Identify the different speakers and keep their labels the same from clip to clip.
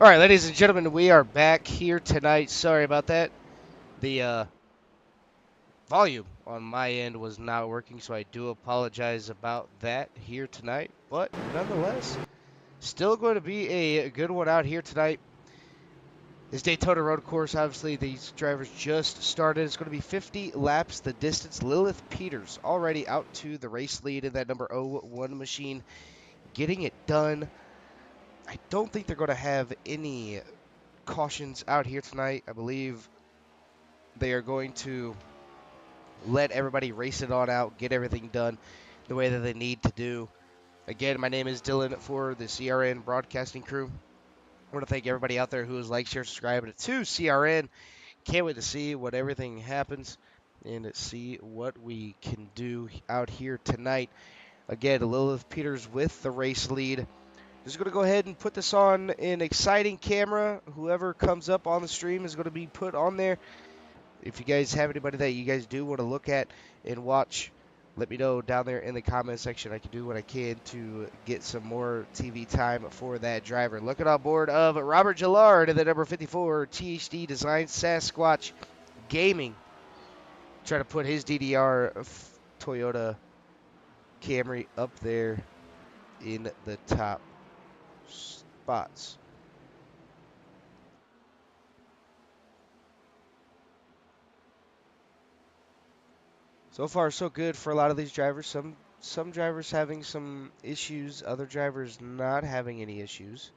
Speaker 1: All right, ladies and gentlemen, we are back here tonight. Sorry about that. The volume on my end was not working, so I do apologize about that here tonight. But nonetheless, still going to be a good one out here tonight. This Daytona road course, obviously, these drivers just started. It's going to be 50 laps the distance. Lilith Peters already out to the race lead in that number 01 machine, getting it done. I don't think they're going to have any cautions out here tonight. I believe they are going to let everybody race it on out, get everything done the way that they need to do. Again, my name is Dylan for the CRN broadcasting crew. I want to thank everybody out there who has liked, shared, subscribed to CRN. Can't wait to see what everything happens and see what we can do out here tonight. Again, Lilith Peters with the race lead. Just going to go ahead and put this on an exciting camera. Whoever comes up on the stream is going to be put on there. If you guys have anybody that you guys do want to look at and watch, let me know down there in the comment section. I can do what I can to get some more TV time for that driver. Looking on board of Robert Gillard in the number 54 THD Design Sasquatch Gaming. Trying to put his DDR Toyota Camry up there in the top spots. So far, so good for a lot of these drivers. Some drivers having some issues, other drivers not having any issues.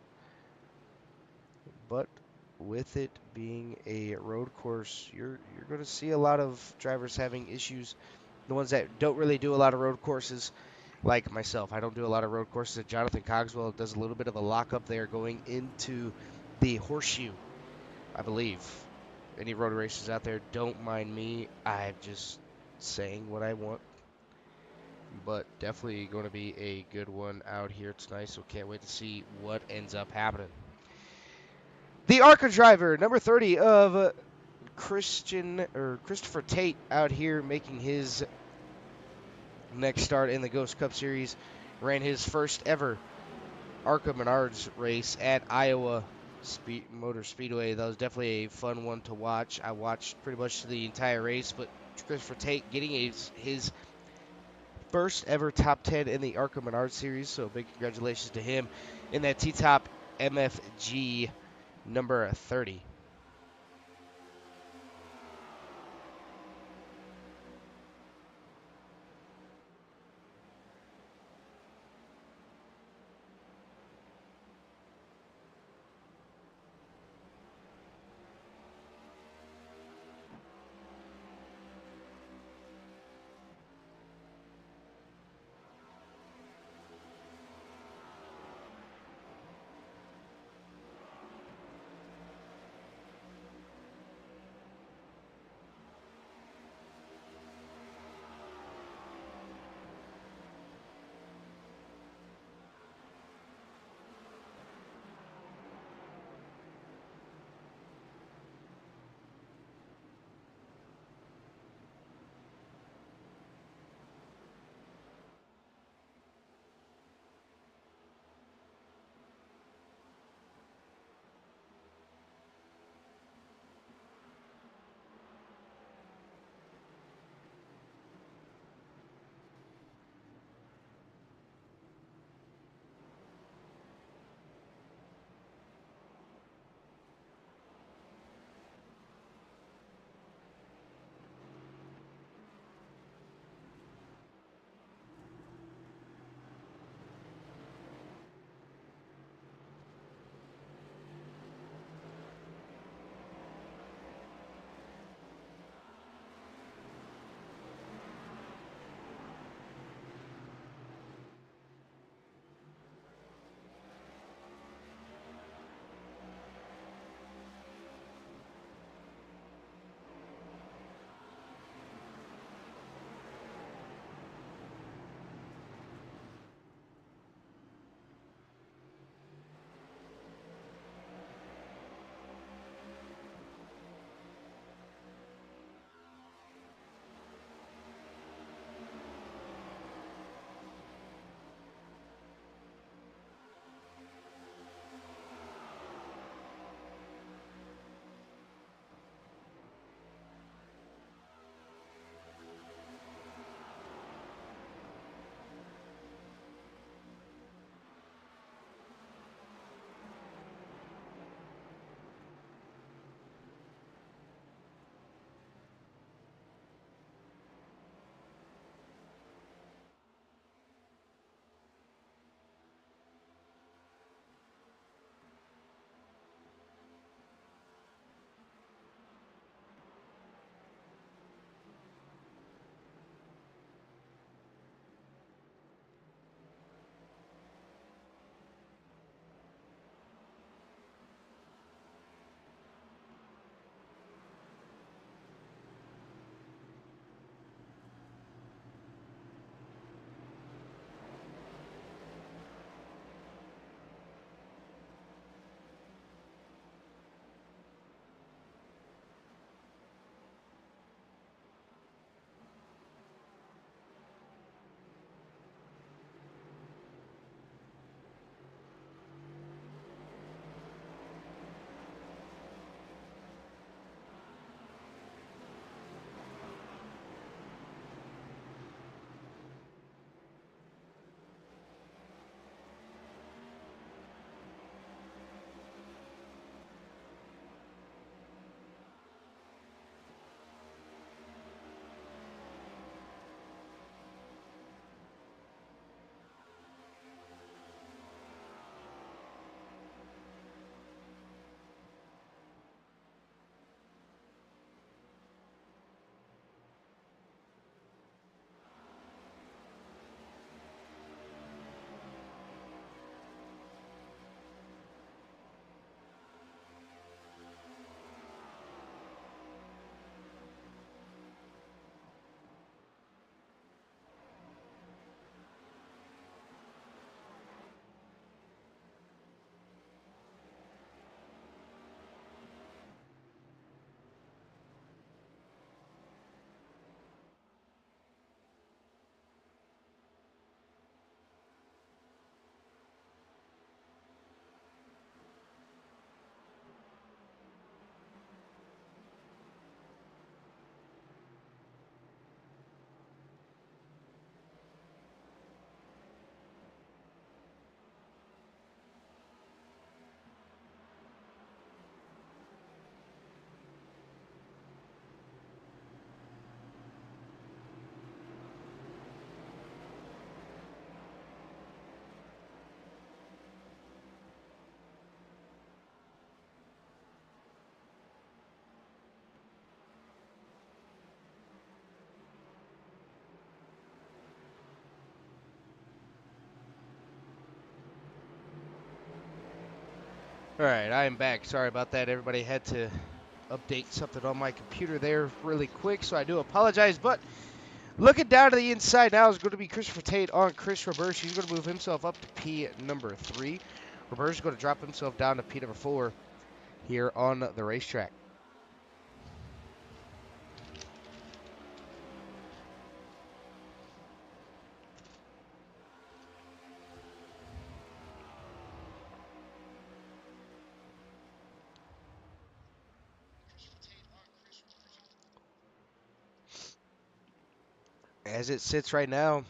Speaker 1: But with it being a road course, you're going to see a lot of drivers having issues. The ones that don't really do a lot of road courses, like myself. I don't do a lot of road courses. Jonathan Cogswell does a little bit of a lockup there going into the horseshoe, I believe. Any road races out there, don't mind me. I'm just saying what I want. But definitely going to be a good one out here tonight, so can't wait to see what ends up happening. The ARCA driver, number 30 of Christopher Tate, out here making his next start in the Ghost Cup Series. Ran his first ever ARCA Menards race at Iowa Motor Speedway. That was definitely a fun one to watch. I watched pretty much the entire race, but Christopher Tate getting his first ever top 10 in the ARCA Menards series, so big congratulations to him in that T-Top MFG number 30. Alright, I am back. Sorry about that. Everybody had to update something on my computer there really quick, so I do apologize. But looking down to the inside now is going to be Christopher Tate on Chris Roberge. He's going to move himself up to P number 3. Roberge is going to drop himself down to P number 4 here on the racetrack. As it sits right now,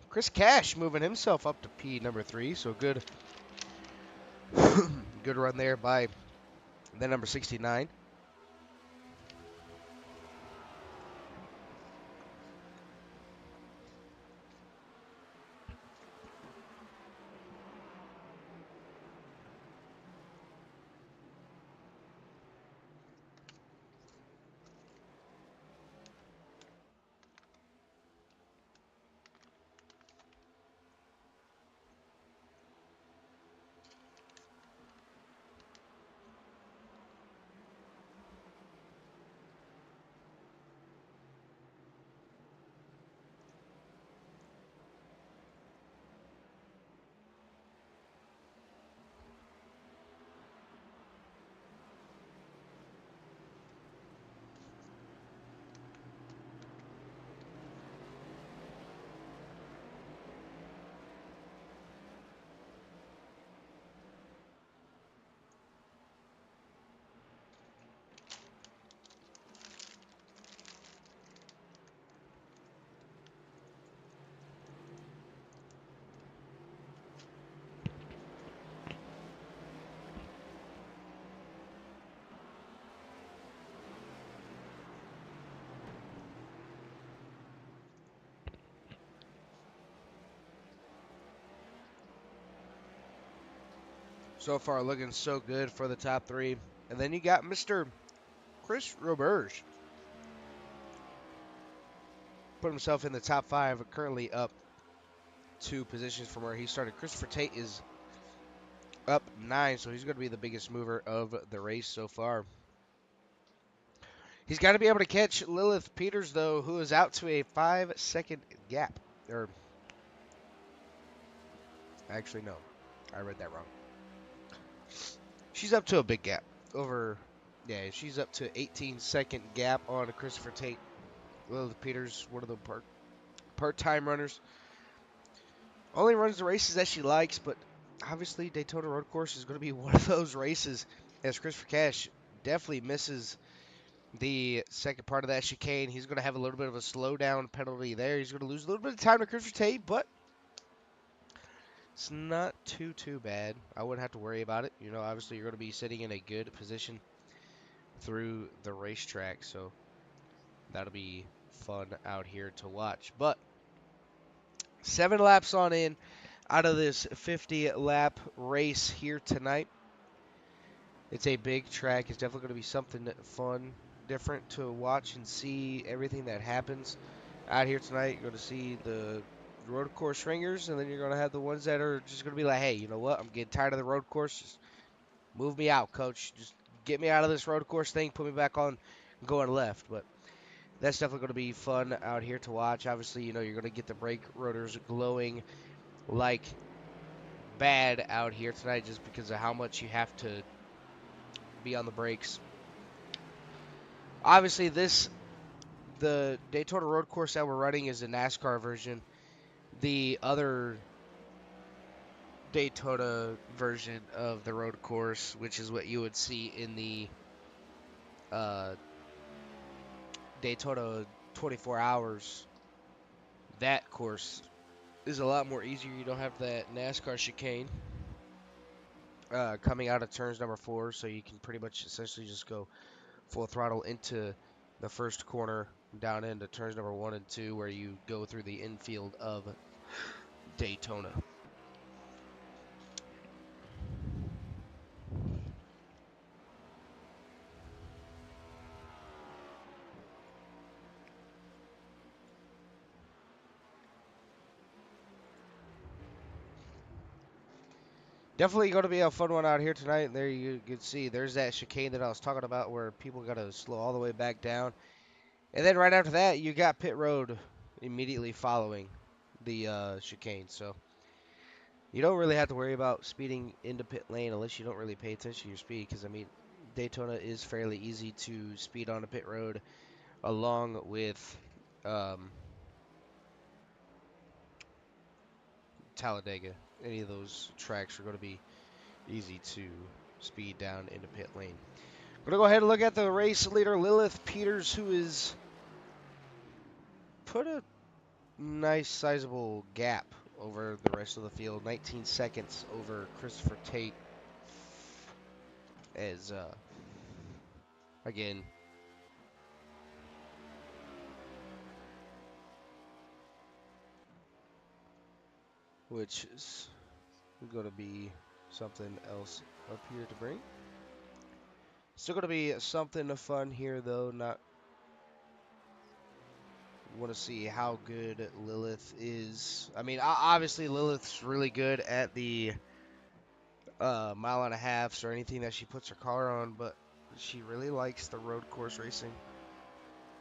Speaker 1: Chris Cash moving himself up to P number 3. So good, good run there by the number 69. So far, looking so good for the top 3. And then you got Mr. Chris Roberge. Put himself in the top 5, currently up 2 positions from where he started. Christopher Tate is up 9, so he's going to be the biggest mover of the race so far. He's got to be able to catch Lilith Peters, though, who is out to a 5-second gap. Or, actually, no. I read that wrong. She's up to a big gap. She's up to 18-second gap on Christopher Tate. Lilith Peters, one of the part-time runners. Only runs the races that she likes, but obviously Daytona Road Course is going to be one of those races, as Christopher Cash definitely misses the second part of that chicane. He's going to have a little bit of a slowdown penalty there. He's going to lose a little bit of time to Christopher Tate, but it's not too bad. I wouldn't have to worry about it. You know, obviously you're going to be sitting in a good position through the racetrack, so that'll be fun out here to watch. But 7 laps on in out of this 50-lap race here tonight. It's a big track. It's definitely going to be something fun, different to watch and see everything that happens out here tonight. You're going to see the road course ringers, and then you're going to have the ones that are just going to be like, hey, you know what? I'm getting tired of the road course. Just move me out, coach. Just get me out of this road course thing. Put me back on going left. But that's definitely going to be fun out here to watch. Obviously, you know, you're going to get the brake rotors glowing like bad out here tonight just because of how much you have to be on the brakes. Obviously, the Daytona road course that we're running is a NASCAR version. The other Daytona version of the road course, which is what you would see in the uh, Daytona 24 hours, that course is a lot more easier. You don't have that NASCAR chicane coming out of turns number 4, so you can pretty much essentially just go full throttle into the first corner down into turns number 1 and 2, where you go through the infield of Daytona. Definitely going to be a fun one out here tonight. There you can see there's that chicane that I was talking about where people got to slow all the way back down. And then right after that, you got pit road immediately following the chicane. So you don't really have to worry about speeding into pit lane unless you don't really pay attention to your speed. Because, I mean, Daytona is fairly easy to speed on a pit road along with um, Talladega. Any of those tracks are going to be easy to speed down into pit lane. We're going to go ahead and look at the race leader, Lilith Peters, who is put a nice sizable gap over the rest of the field. 19 seconds over Christopher Tate. As, again, which is going to be something else up here to bring. Still going to be something fun here, though. Not want to see how good Lilith is. I mean, obviously Lilith's really good at the mile and a halfs or anything that she puts her car on, but she really likes the road course racing.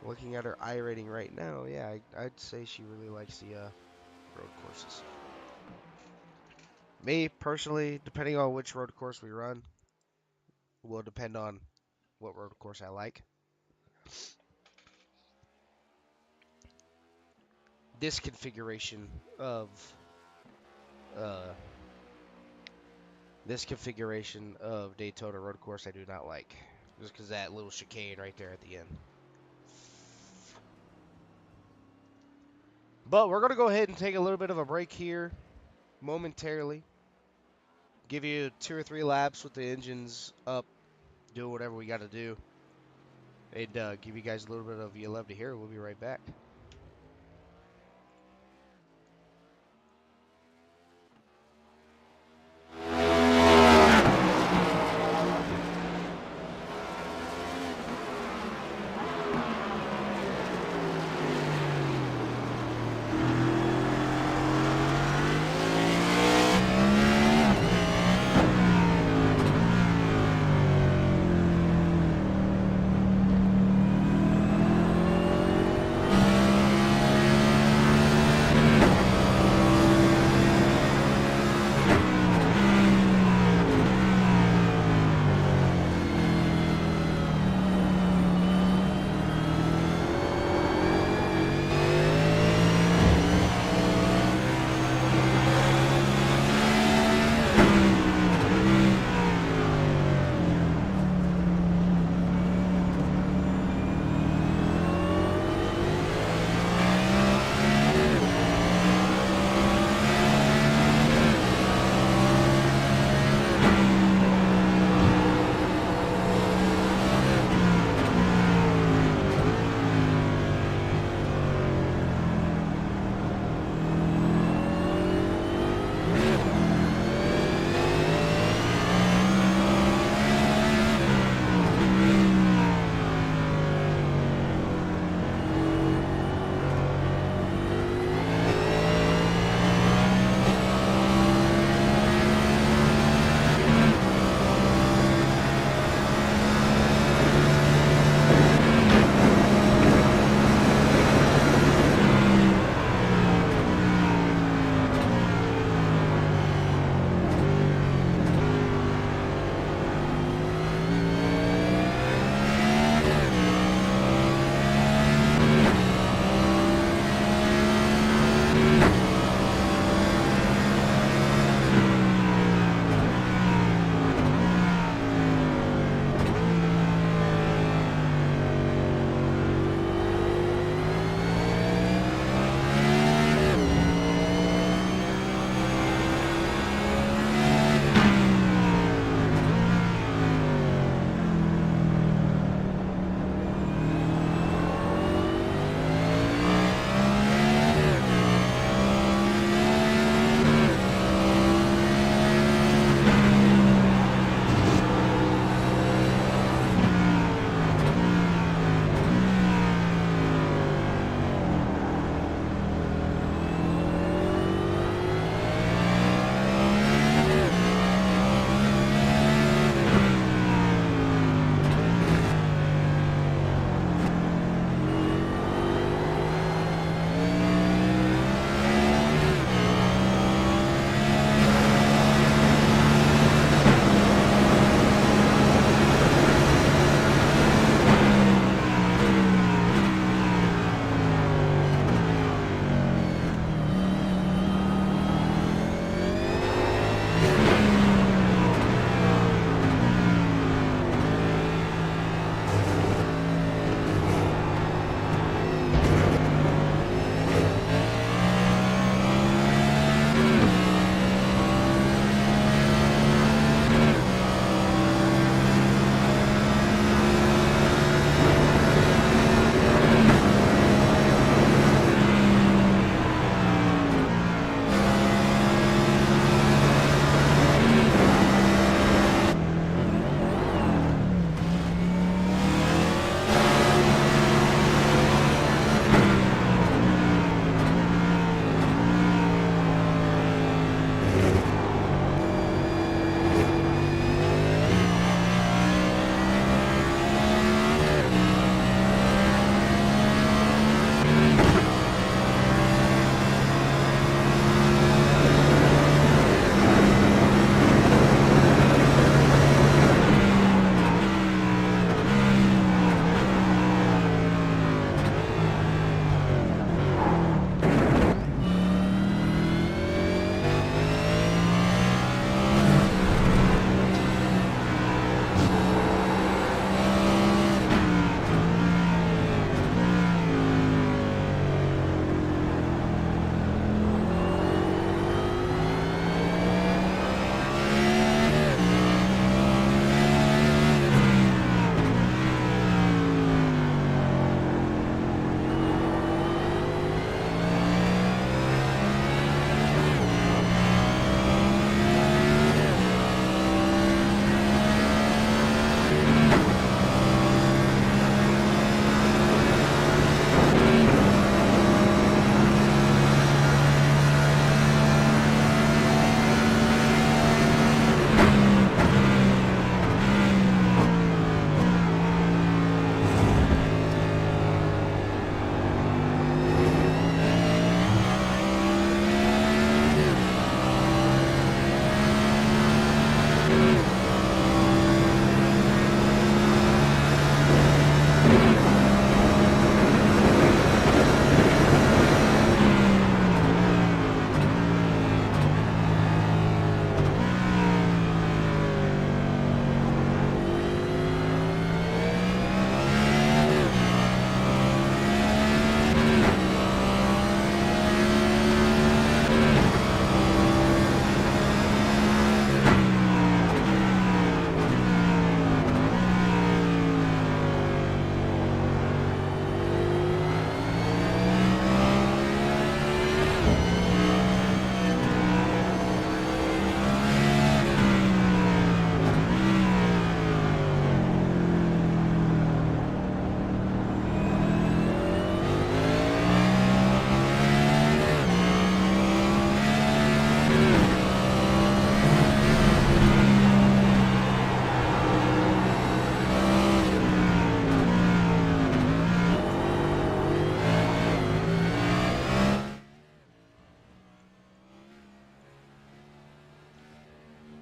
Speaker 1: Looking at her iRating right now, yeah, I'd say she really likes the road courses. Me, personally, depending on which road course we run, will depend on what road course I like. This configuration of uh, Daytona road course I do not like. Just because that little chicane right there at the end. But we're going to go ahead and take a little bit of a break here momentarily. Give you 2 or 3 laps with the engines up. Do whatever we got to do. And give you guys a little bit of You Love to Hear. We'll be right back.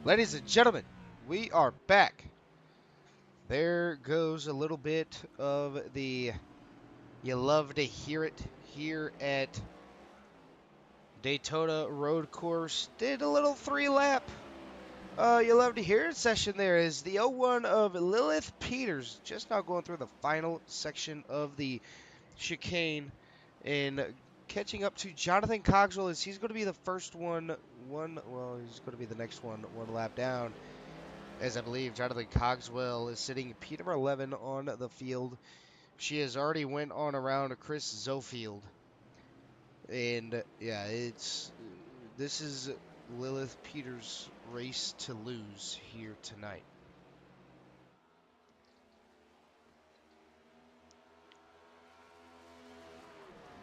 Speaker 1: Ladies and gentlemen, we are back. There goes a little bit of the you love to hear it here at Daytona Road Course. Did a little 3-lap. You love to hear it session there is the 01 of Lilith Peters. Just now going through the final section of the chicane and catching up to Jonathan Cogswell as he's going to be the first he's going to be the next one lap down. As I believe Jonathan Cogswell is sitting P number 11 on the field. She has already went on around Chris Zofield. And yeah, this is Lilith Peters' race to lose here tonight.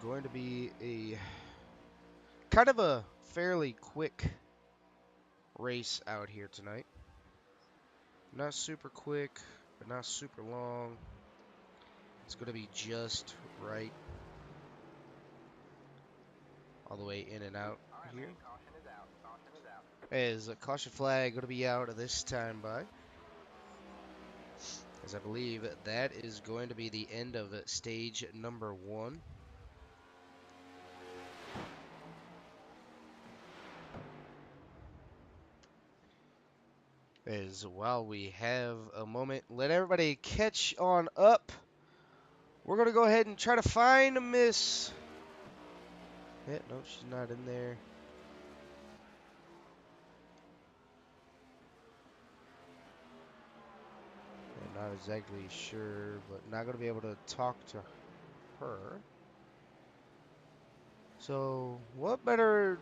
Speaker 1: Going to be a kind of a fairly quick race out here tonight. Not super quick, but not super long. It's going to be just right. All the way in and out here. As a caution flag going to be out this time by. As I believe that is going to be the end of stage number 1. As while we have a moment, let everybody catch on up. We're going to go ahead and try to find Miss. Yeah, no, she's not in there. I'm not exactly sure, but not going to be able to talk to her. So, what better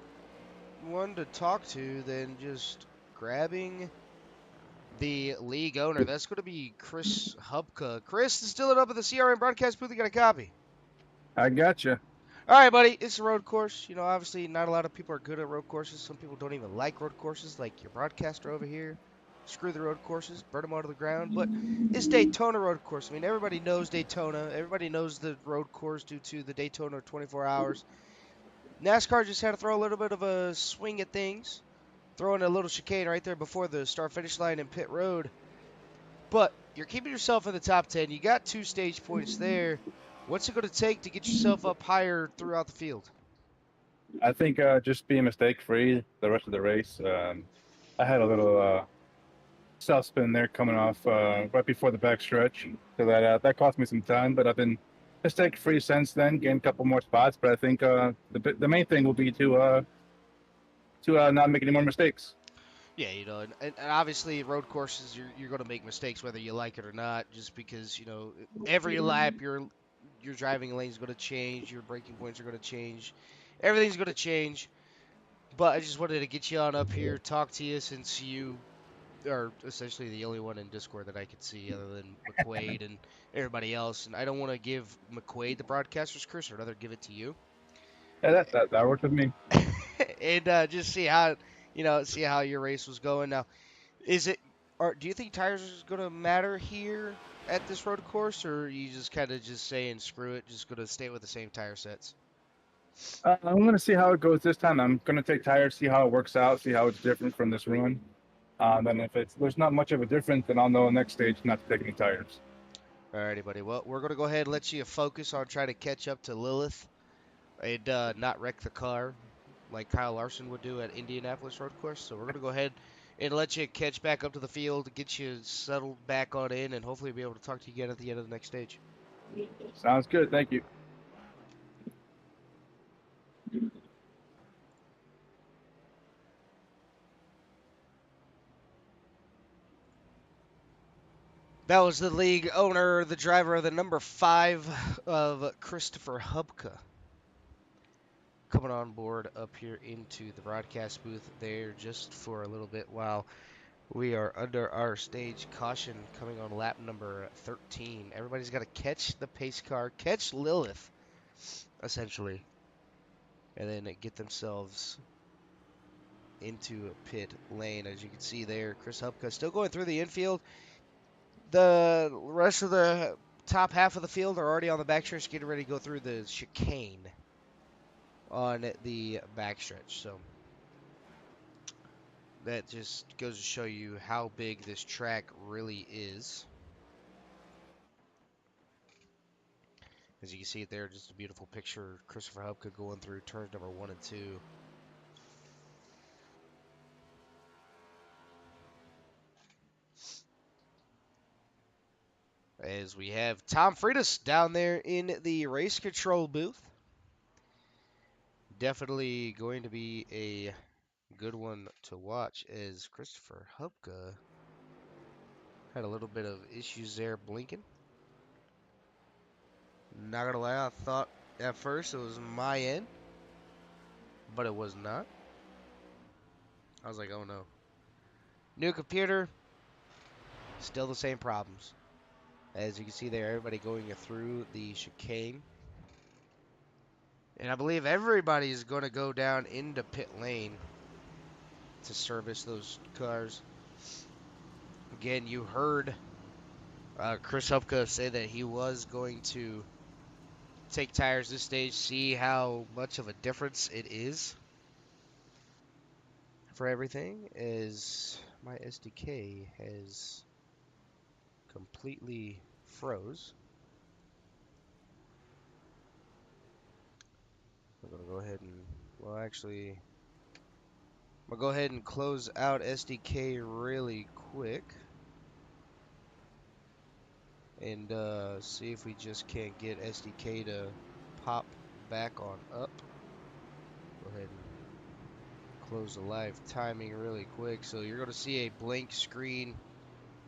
Speaker 1: one to talk to than just grabbing the league owner? That's going to be Chris Hubka. Chris is still up at the CRM broadcast booth. You got a copy?
Speaker 2: I gotcha.
Speaker 1: All right, buddy. It's a road course. You know, obviously, not a lot of people are good at road courses. Some people don't even like road courses, like your broadcaster over here. Screw the road courses, burn them out of the ground. But it's Daytona road course. I mean, everybody knows Daytona. Everybody knows the road course due to the Daytona 24 hours. NASCAR just had to throw a little bit of a swing at things, throwing a little chicane right there before the start-finish line in pit road. But you're keeping yourself in the top 10. You got 2 stage points there. What's it going to take to get yourself up higher throughout the field?
Speaker 2: I think just being mistake free the rest of the race. I had a little self spin there coming off right before the back stretch, so that cost me some time. But I've been mistake free since then, gained a couple more spots. But I think the main thing will be to not make any more mistakes.
Speaker 1: Yeah, you know, and obviously road courses, you're going to make mistakes whether you like it or not, just because, you know, every lap your driving lane is going to change, your braking points are going to change, everything's going to change. But I just wanted to get you on up here, talk to you, since you are essentially the only one in Discord that I could see other than McQuaid and everybody else. And I don't want to give McQuaid the broadcaster's curse, or rather give it to you.
Speaker 2: Yeah, that worked with me.
Speaker 1: And just see how your race was going. Now, is it, or do you think tires is going to matter here at this road course, or are you just kind of just saying screw it, just going to stay with the same tire sets?
Speaker 2: I'm gonna see how it goes this time. I'm gonna take tires, see how it works out, see how it's different from this run. And if there's not much of a difference, then I'll know next stage not to take any tires.
Speaker 1: Alrighty, buddy. Well, we're going to go ahead and let you focus on trying to catch up to Lilith and not wreck the car like Kyle Larson would do at Indianapolis Road Course. So we're going to go ahead and let you catch back up to the field, get you settled back on in, and hopefully be able to talk to you again at the end of the next stage.
Speaker 2: Sounds good. Thank you.
Speaker 1: That was the league owner, the driver of the number 5 of Christopher Hubka, coming on board up here into the broadcast booth there just for a little bit while we are under our stage caution coming on lap number 13. Everybody's got to catch the pace car, catch Lilith, essentially, and then get themselves into a pit lane. As you can see there, Chris Hubka still going through the infield. The rest of the top half of the field are already on the backstretch, getting ready to go through the chicane on the backstretch. So that just goes to show you how big this track really is. As you can see it there, just a beautiful picture. Christopher Hubka going through turns number 1 and 2. As we have Tom Freitas down there in the race control booth. Definitely going to be a good one to watch, as Christopher Hubka had a little bit of issues there blinking. Not gonna lie, I thought at first it was my end, but it was not. I was like, oh no. New computer, still the same problems. As you can see there, everybody going through the chicane. And I believe everybody is going to go down into pit lane to service those cars. Again, you heard Chris Hupka say that he was going to take tires this stage, see how much of a difference it is for everything, as my SDK has completely froze. I'm going to go ahead and, well, actually, I'm going to go ahead and close out SDK really quick and see if we just can't get SDK to pop back on up. Go ahead and close the live timing really quick. So you're going to see a blank screen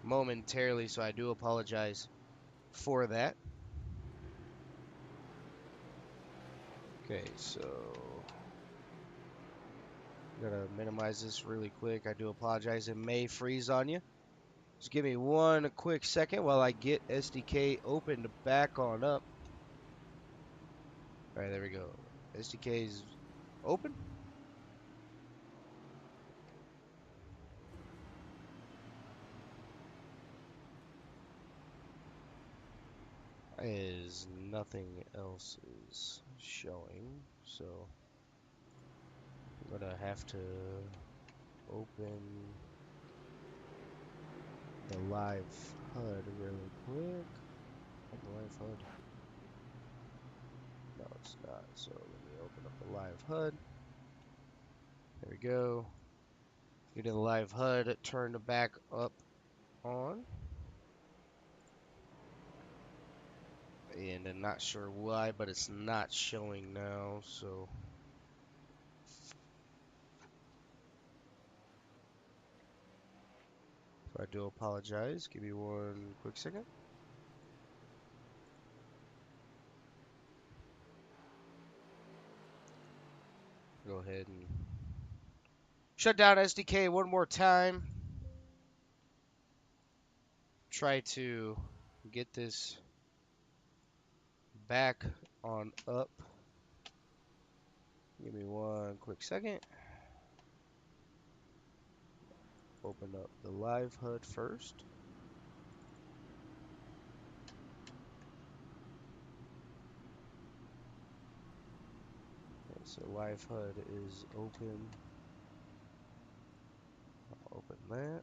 Speaker 1: momentarily, so I do apologize for that. Okay, so I'm going to minimize this really quick. I do apologize. It may freeze on you. Just give me one quick second while I get SDK opened back on up. All right, there we go. SDK is open. Is nothing else is showing, so I'm gonna have to open the live HUD really quick. The live HUD. No, it's not. So let me open up the live HUD. There we go. Getting the live HUD turned back up on. And I'm not sure why, but it's not showing now, so I do apologize. Give me one quick second. Go ahead and shut down SDK one more time. Try to get this back on up. Give me one quick second. Open up the live HUD first. Okay, so live HUD is open. I'll open that.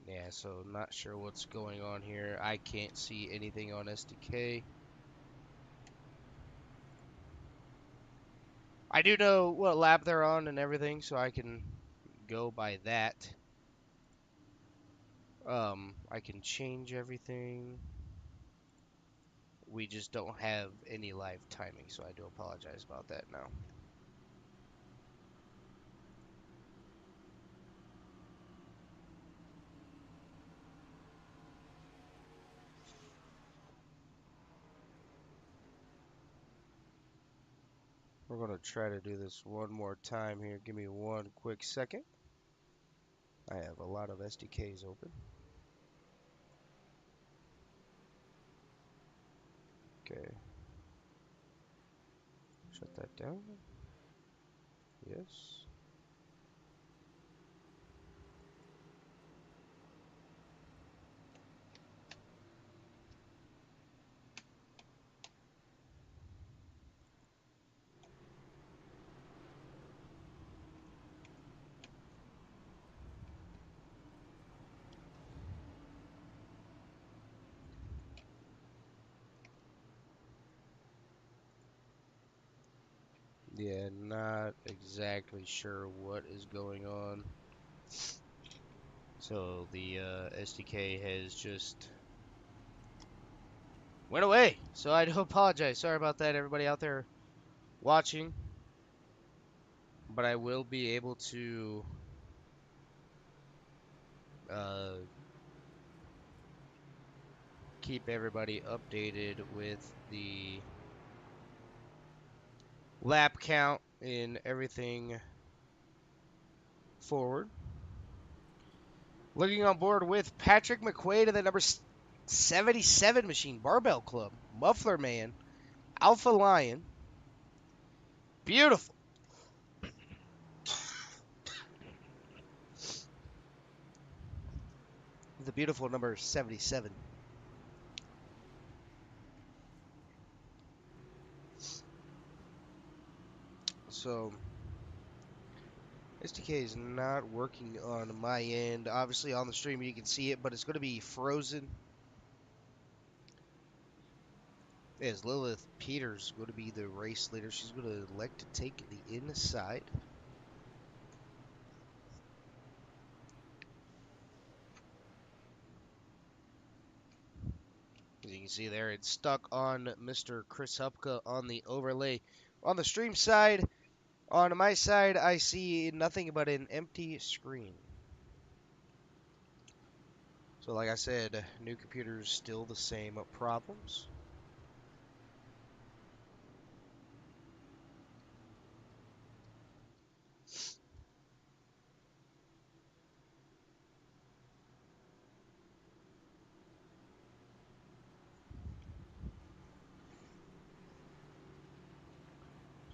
Speaker 1: Yeah, so not sure what's going on here. I can't see anything on SDK. I do know what lap they're on and everything, so I can go by that. I can change everything. We just don't have any live timing, so I do apologize about that now. We're going to try to do this one more time here. Give me one quick second. I have a lot of SDKs open. Okay. Shut that down. Yes. Yeah, not exactly sure what is going on. So the SDK has just went away. So I do apologize. Sorry about that, everybody out there watching. But I will be able to uh, keep everybody updated with the lap count and everything forward. Looking on board with Patrick McQuaid and the number 77 machine, Barbell Club, Muffler Man, Alpha Lion. Beautiful. The beautiful number 77. So, SDK is not working on my end. Obviously, on the stream you can see it, but it's going to be frozen. As Lilith Peters going to be the race leader. She's going to elect to take the inside. As you can see there, it's stuck on Mr. Chris Hupka on the overlay. On the stream side, on my side, I see nothing but an empty screen. So like I said, new computers, still the same problems.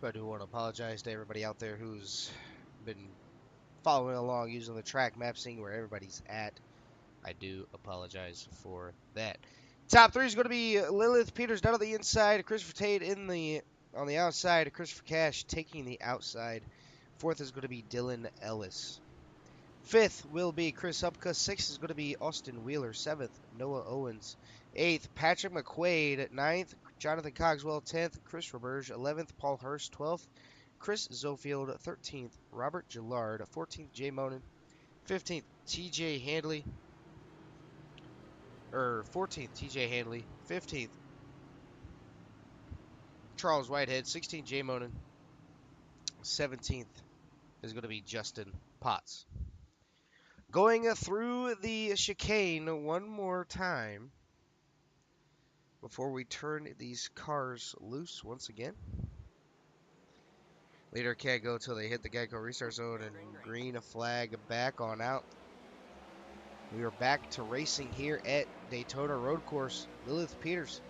Speaker 1: So I do want to apologize to everybody out there who's been following along using the track map, seeing where everybody's at. I do apologize for that. Top three is going to be Lilith Peters down on the inside, Christopher Tate on the outside, Christopher Cash taking the outside. Fourth is going to be Dylan Ellis. Fifth will be Chris Upka. Sixth is going to be Austin Wheeler. Seventh, Noah Owens. Eighth, Patrick McQuaid. Ninth, Jonathan Cogswell. 10th, Chris Roberge. 11th, Paul Hurst. 12th, Chris Zofield. 13th, Robert Gillard. 14th, Jay Monin. 15th, TJ Handley. 14th, TJ Handley. 15th, Charles Whitehead. 16th, Jay Monin. 17th is going to be Justin Potts. Going through the chicane one more time before we turn these cars loose once again. Leader can't go till they hit the Geico restart zone and green flag back on out. We are back to racing here at Daytona Road Course. Lilith Peters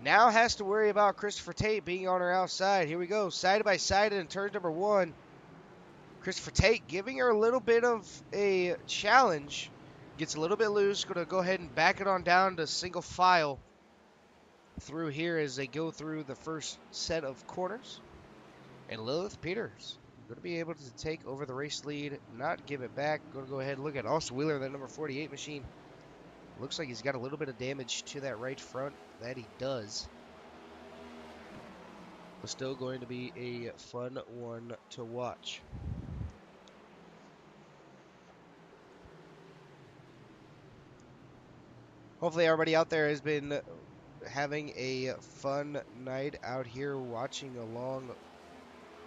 Speaker 1: now has to worry about Christopher Tate being on her outside. Here we go, side by side in turn number one. Christopher Tate giving her a little bit of a challenge. Gets a little bit loose. Going to go ahead and back it on down to single file through here as they go through the first set of corners. And Lilith Peters going to be able to take over the race lead, not give it back. Going to go ahead and look at Austin Wheeler, that number 48 machine. Looks like he's got a little bit of damage to that right front. That he does. But still going to be a fun one to watch. Hopefully everybody out there has been having a fun night out here watching along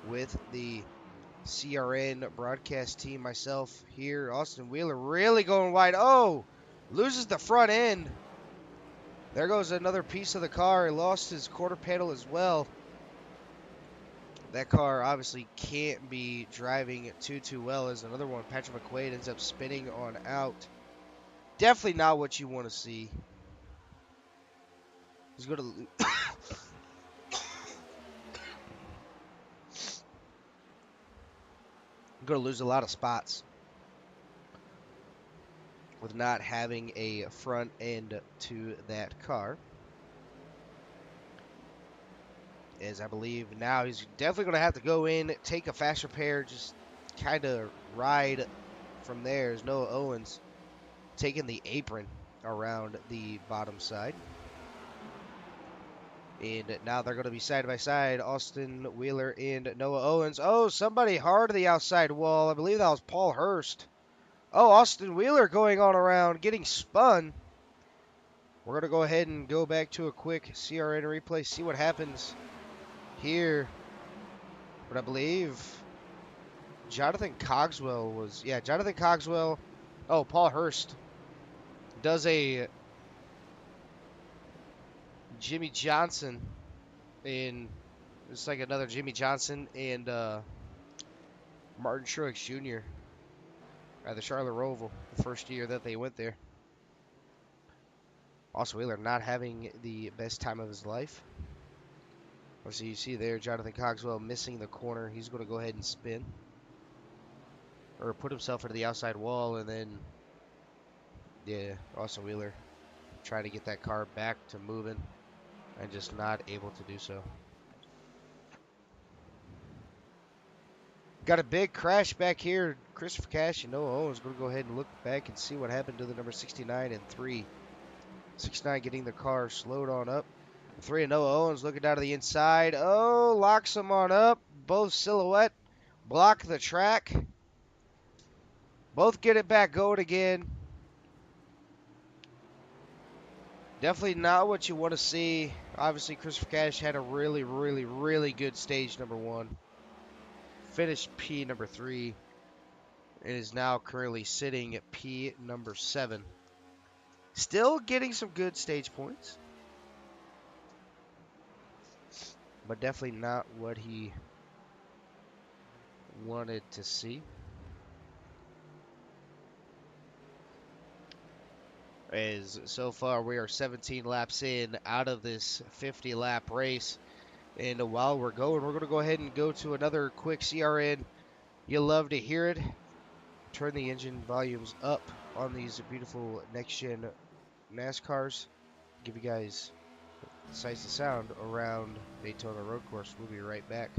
Speaker 1: with the CRN broadcast team. Myself here, Austin Wheeler really going wide. Oh, loses the front end. There goes another piece of the car. He lost his quarter panel as well. That car obviously can't be driving too well as another one. Patrick McQuaid ends up spinning on out. Definitely not what you want to see. He's going to lose a lot of spots with not having a front end to that car. As I believe now he's definitely going to have to go in, take a fast repair, just kind of ride from there as Noah Owens taking the apron around the bottom side. And now they're going to be side by side, Austin Wheeler and Noah Owens. Oh, somebody hard to the outside wall. I believe that was Paul Hurst. Oh, Austin Wheeler going on around, getting spun. We're going to go ahead and go back to a quick CRN replay, see what happens here. But I believe Jonathan Cogswell was, yeah, Jonathan Cogswell. Oh, Paul Hurst does a Jimmy Johnson in, it's like another Jimmy Johnson and Martin Truex Jr. at the Charlotte Roval, the first year that they went there. Austin Wheeler not having the best time of his life. So you see there, Jonathan Cogswell missing the corner. He's going to go ahead and spin. Or put himself into the outside wall, and then, yeah, Austin Wheeler trying to get that car back to moving, and just not able to do so. Got a big crash back here. Christopher Cash and Noah Owens going to go ahead and look back and see what happened to the number 69 and 3. 69 getting the car slowed on up. 3 and Noah Owens looking down to the inside. Oh, locks him on up. Both silhouette. Block the track. Both get it back going again. Definitely not what you want to see. Obviously, Christopher Cash had a really, really, really good stage number 1. Finished P number 3. And is now currently sitting at P number 7. Still getting some good stage points. But definitely not what he wanted to see. As so far we are 17 laps in out of this 50 lap race, and while we're going, we're going to go ahead and go to another quick CRN. You'll love to hear it. Turn the engine volumes up on these beautiful next gen NASCARs. Give you guys sights and sound around Daytona Road Course. We'll be right back.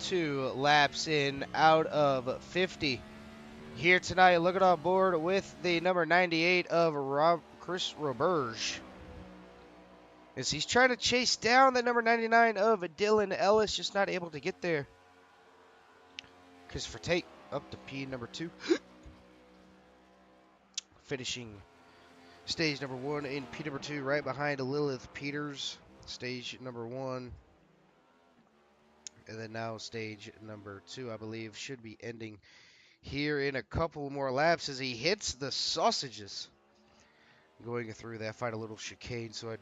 Speaker 1: 42 laps in out of 50. Here tonight, looking on board with the number 98 of Chris Roberge. As he's trying to chase down the number 99 of Dylan Ellis, just not able to get there. Christopher Tate up to P number 2. Finishing stage number 1 in P number 2, right behind Lilith Peters. Stage number 1. And then now stage number 2, I believe, should be ending here in a couple more laps as he hits the sausages. Going through that final little chicane, so I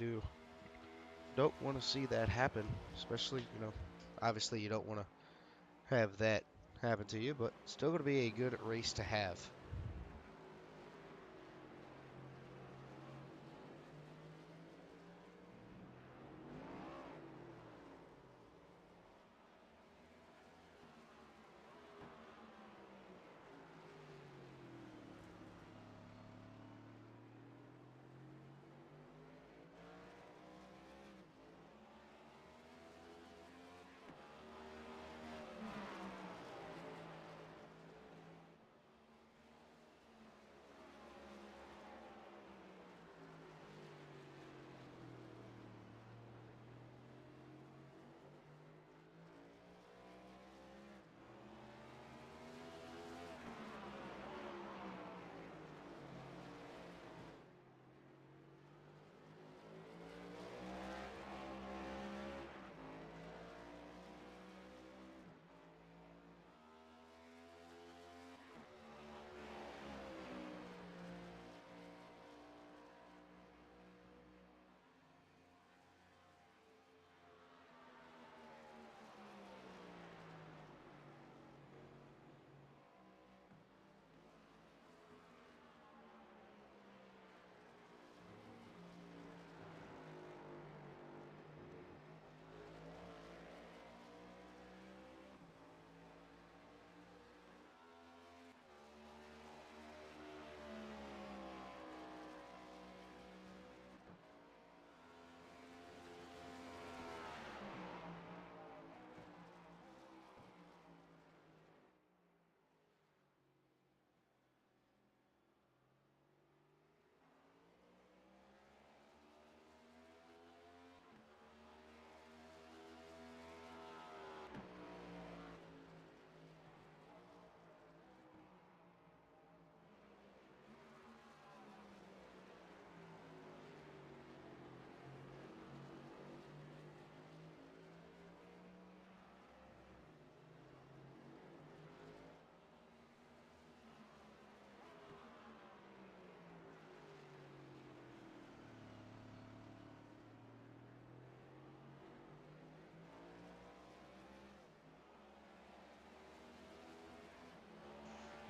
Speaker 1: don't want to see that happen. Especially, obviously you don't want to have that happen to you, but still going to be a good race to have.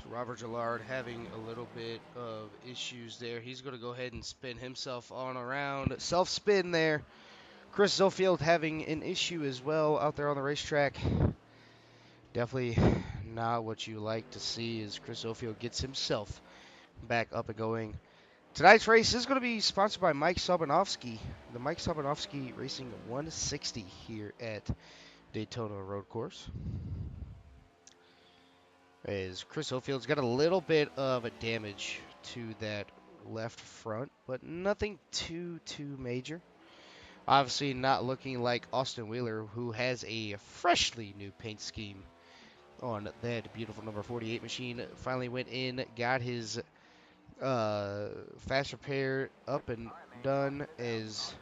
Speaker 1: So Robert Gillard having a little bit of issues there. He's going to go ahead and spin himself on around. Self-spin there. Chris Zofield having an issue as well out there on the racetrack. Definitely not what you like to see as Chris Zofield gets himself back up and going. Tonight's race is going to be sponsored by Mike Sobanowski. The Mike Sobanowski Racing 160 here at Daytona Road Course. As Chris O'Field's got a little bit of a damage to that left front, but nothing too major. Obviously not looking like Austin Wheeler, who has a freshly new paint scheme on that beautiful number 48 machine. Finally went in, got his fast repair up and done as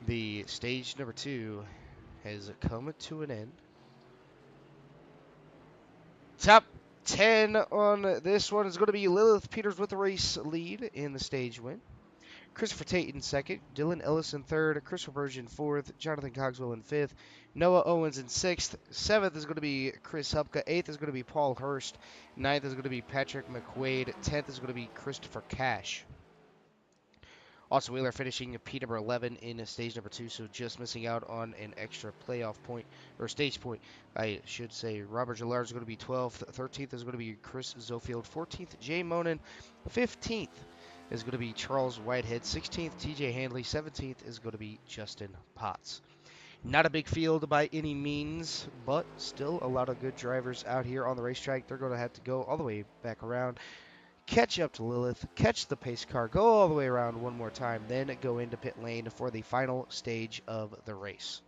Speaker 1: the stage number 2 has come to an end. Top 10 on this one is going to be Lilith Peters with the race lead in the stage win. Christopher Tate in second, Dylan Ellis in third, Chris Roberge in fourth, Jonathan Cogswell in fifth, Noah Owens in sixth, seventh is going to be Chris Hupka, eighth is going to be Paul Hurst, ninth is going to be Patrick McQuaid, 10th is going to be Christopher Cash. Austin Wheeler finishing P number 11 in stage number 2, so just missing out on an extra playoff point, or stage point, I should say. Robert Gillard is going to be 12th, 13th is going to be Chris Zofield, 14th Jay Monin, 15th is going to be Charles Whitehead, 16th TJ Handley, 17th is going to be Justin Potts. Not a big field by any means, but still a lot of good drivers out here on the racetrack. They're going to have to go all the way back around, catch up to Lilith, catch the pace car, go all the way around one more time, then go into pit lane for the final stage of the race.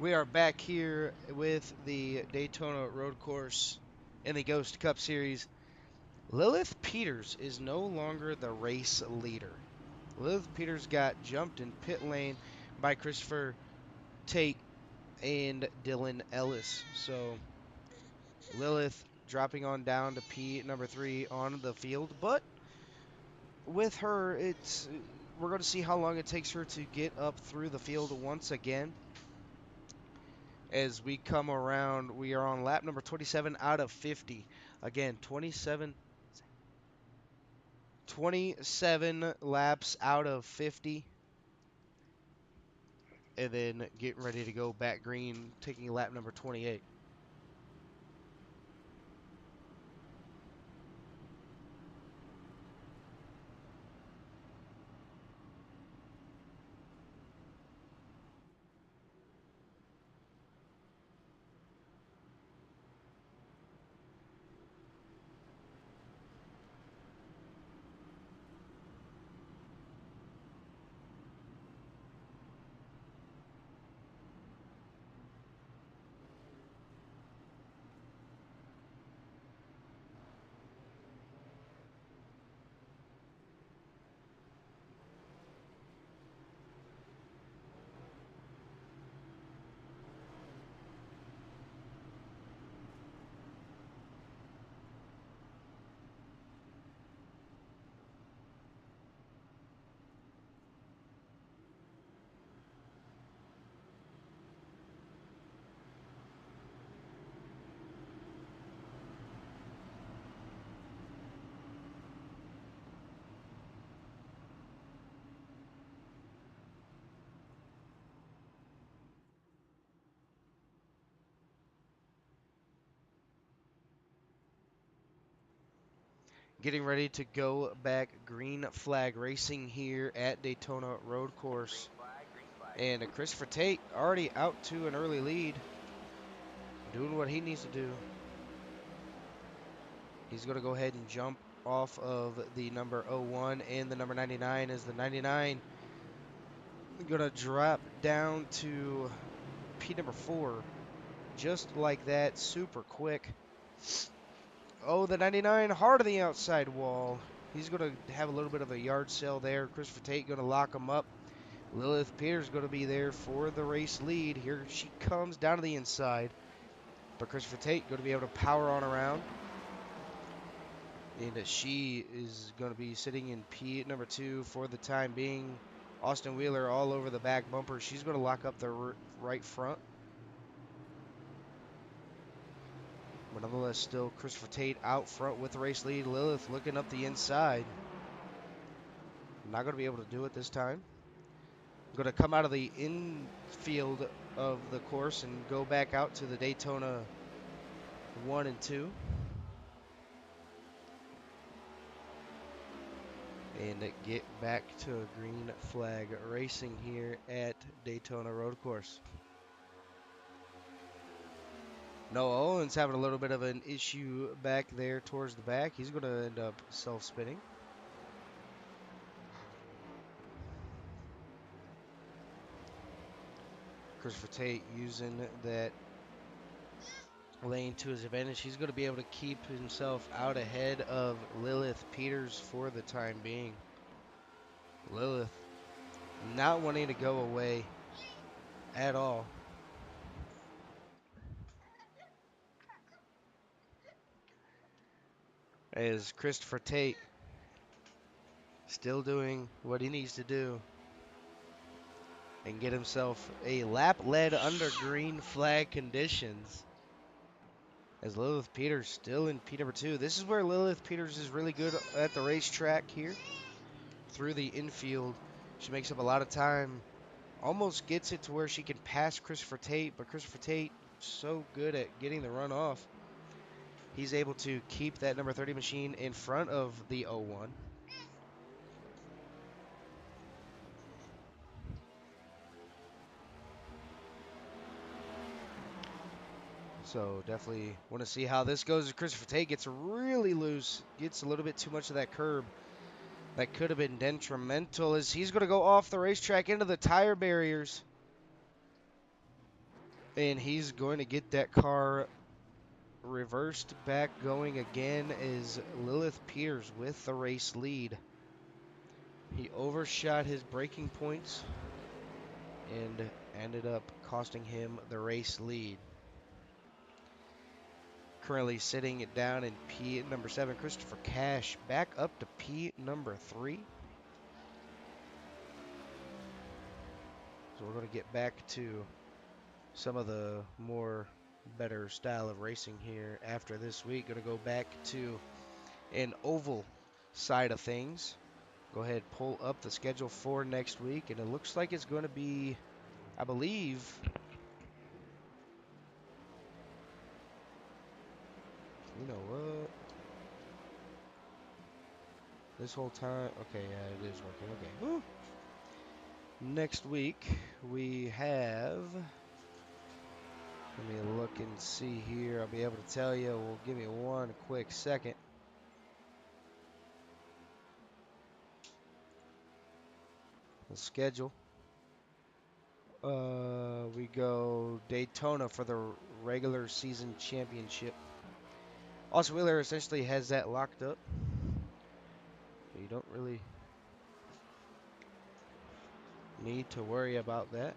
Speaker 1: We are back here with the Daytona Road Course in the Ghost Cup Series. Lilith Peters is no longer the race leader. Lilith Peters got jumped in pit lane by Christopher Tate and Dylan Ellis. So Lilith dropping on down to P number 3 on the field, but with her, it's we're going to see how long it takes her to get up through the field once again. As we come around, we are on lap number 27 out of 50. Again, 27 laps out of 50. And then getting ready to go back green, taking lap number 28. Getting ready to go back green flag racing here at Daytona Road Course. And Christopher Tate already out to an early lead, doing what he needs to do. He's going to go ahead and jump off of the number 01 and the number 99 as the 99 going to drop down to P number 4 just like that, super quick. Oh, the 99 hard on the outside wall. He's going to have a little bit of a yard sale there. Christopher Tate going to lock him up. Lilith Peters going to be there for the race lead. Here she comes down to the inside. But Christopher Tate going to be able to power on around. And she is going to be sitting in P number 2 for the time being. Austin Wheeler all over the back bumper. She's going to lock up the right front. But nonetheless, still Christopher Tate out front with the race lead. Lilith looking up the inside. Not going to be able to do it this time. Going to come out of the infield of the course and go back out to the Daytona 1 and 2. And get back to a green flag racing here at Daytona Road Course. Noah Owens having a little bit of an issue back there towards the back. He's going to end up self-spinning. Christopher Tate using that lane to his advantage. He's going to be able to keep himself out ahead of Lilith Peters for the time being. Lilith not wanting to go away at all. As Christopher Tate still doing what he needs to do and get himself a lap led under green flag conditions. As Lilith Peters still in P number 2. This is where Lilith Peters is really good at the racetrack here. Through the infield, she makes up a lot of time. Almost gets it to where she can pass Christopher Tate, but Christopher Tate so good at getting the run off. He's able to keep that number 30 machine in front of the 01. So definitely want to see how this goes. Christopher Tate gets really loose, gets a little bit too much of that curb. That could have been detrimental as he's going to go off the racetrack into the tire barriers. And he's going to get that car reversed back going again is Lilith Peters with the race lead. He overshot his braking points and ended up costing him the race lead. Currently sitting it down in P number 7, Christopher Cash back up to P number 3. So we're going to get back to some of the more better style of racing here after this week. Going to go back to an oval side of things. Go ahead, pull up the schedule for next week, and it looks like it's going to be, I believe, you know what? This whole time, okay, yeah, it is working. Okay, woo. Next week we have. Let me look and see here. I'll be able to tell you. Well, give me one quick second. The schedule. We go Daytona for the regular season championship. Austin Wheeler essentially has that locked up. So you don't really need to worry about that.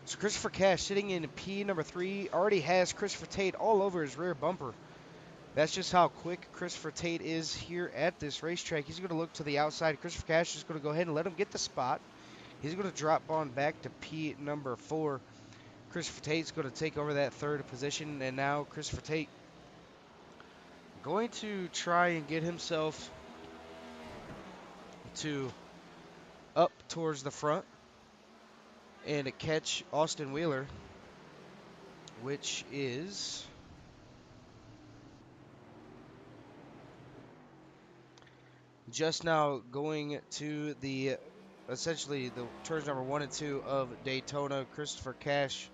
Speaker 1: So Christopher Cash sitting in P number 3 already has Christopher Tate all over his rear bumper. That's just how quick Christopher Tate is here at this racetrack. He's going to look to the outside. Christopher Cash is going to go ahead and let him get the spot. He's going to drop on back to P number 4. Christopher Tate's going to take over that third position, and now Christopher Tate going to try and get himself to up towards the front and catch Austin Wheeler, which is just now going to the essentially the turns number 1 and 2 of Daytona. Christopher Cash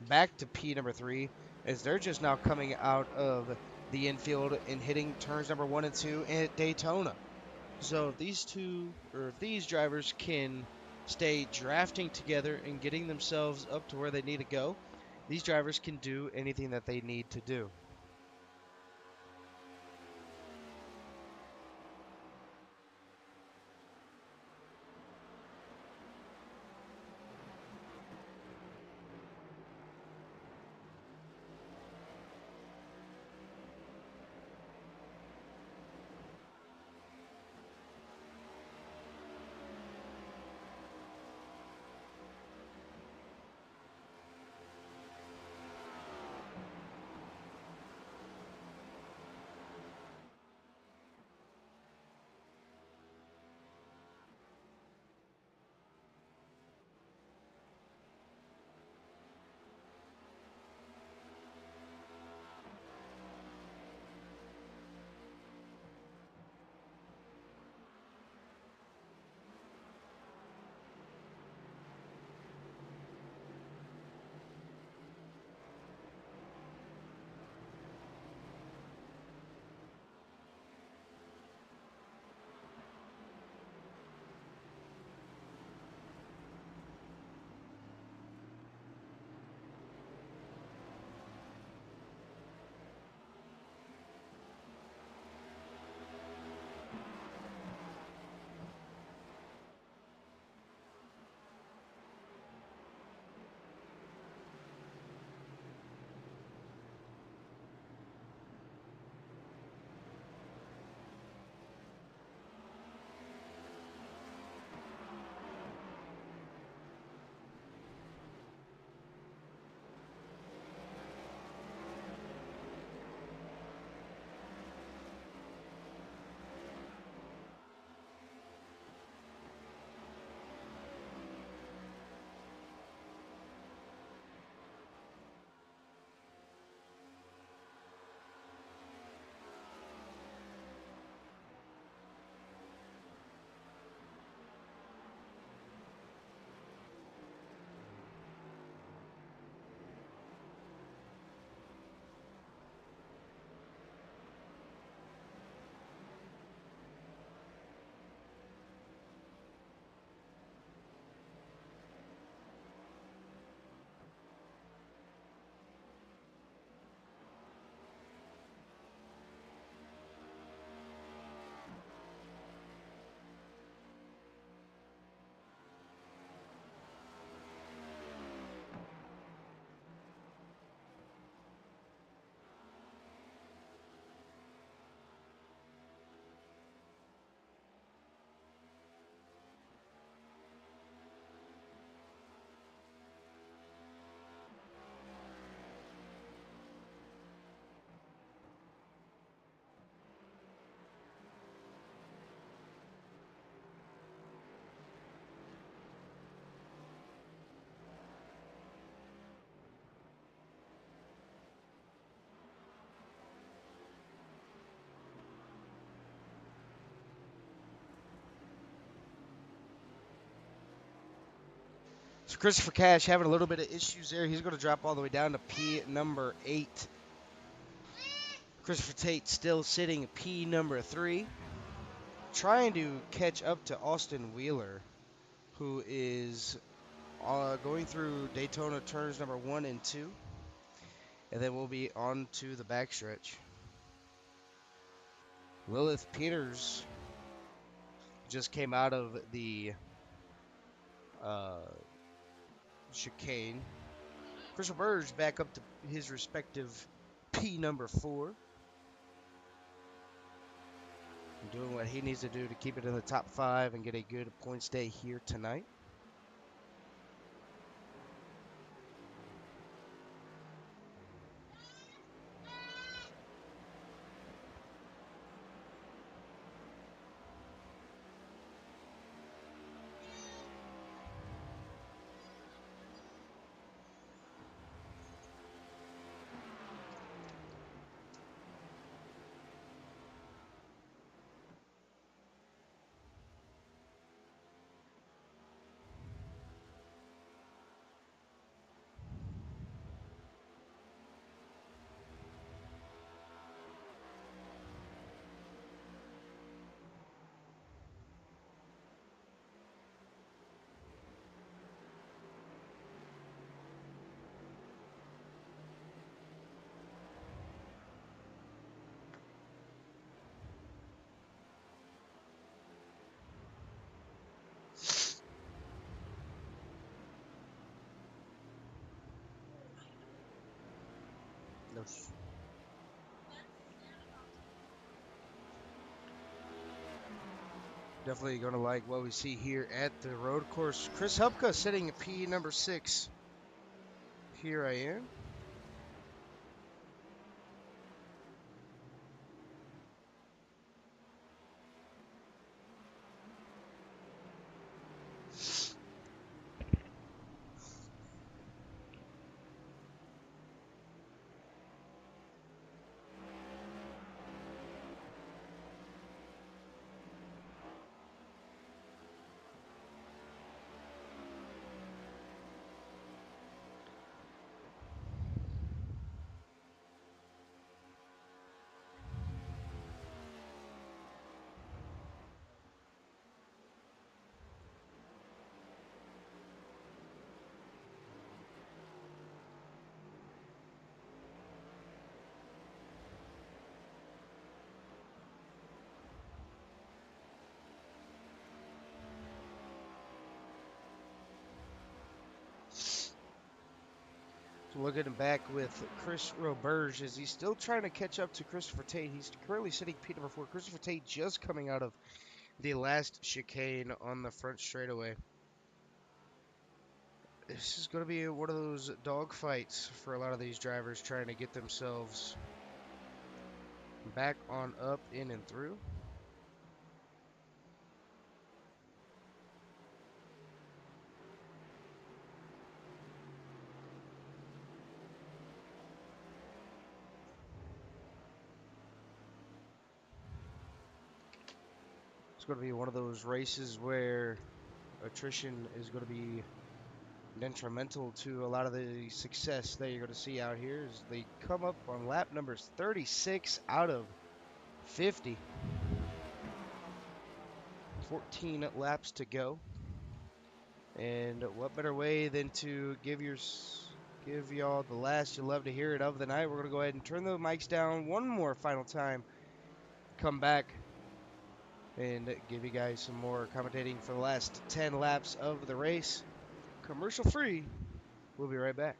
Speaker 1: back to P number 3 as they're just now coming out of the infield and hitting turns number 1 and 2 at Daytona. So if these two, or if these drivers can stay drafting together and getting themselves up to where they need to go, these drivers can do anything that they need to do. So Christopher Cash having a little bit of issues there. He's going to drop all the way down to P number 8. Christopher Tate still sitting P number 3, trying to catch up to Austin Wheeler, who is going through Daytona turns number 1 and 2, and then we'll be on to the backstretch. Lilith Peters just came out of the uh, chicane. Chris Roberge back up to his respective P number 4. Doing what he needs to do to keep it in the top 5 and get a good points day here tonight. Definitely going to like what we see here at the road course. Chris Hupka sitting at P number 6. Here I am. So looking back with Chris Roberge, as he's still trying to catch up to Christopher Tate. He's currently sitting P number 4. Christopher Tate just coming out of the last chicane on the front straightaway. This is going to be one of those dog fights for a lot of these drivers trying to get themselves back on up, in, and through. It's going to be one of those races where attrition is going to be detrimental to a lot of the success that you're going to see out here as they come up on lap numbers 36 out of 50. 14 laps to go. And what better way than to give y'all the last you love to hear it of the night. We're going to go ahead and turn the mics down one more final time. Come back and give you guys some more commentating for the last 10 laps of the race. Commercial free. We'll be right back.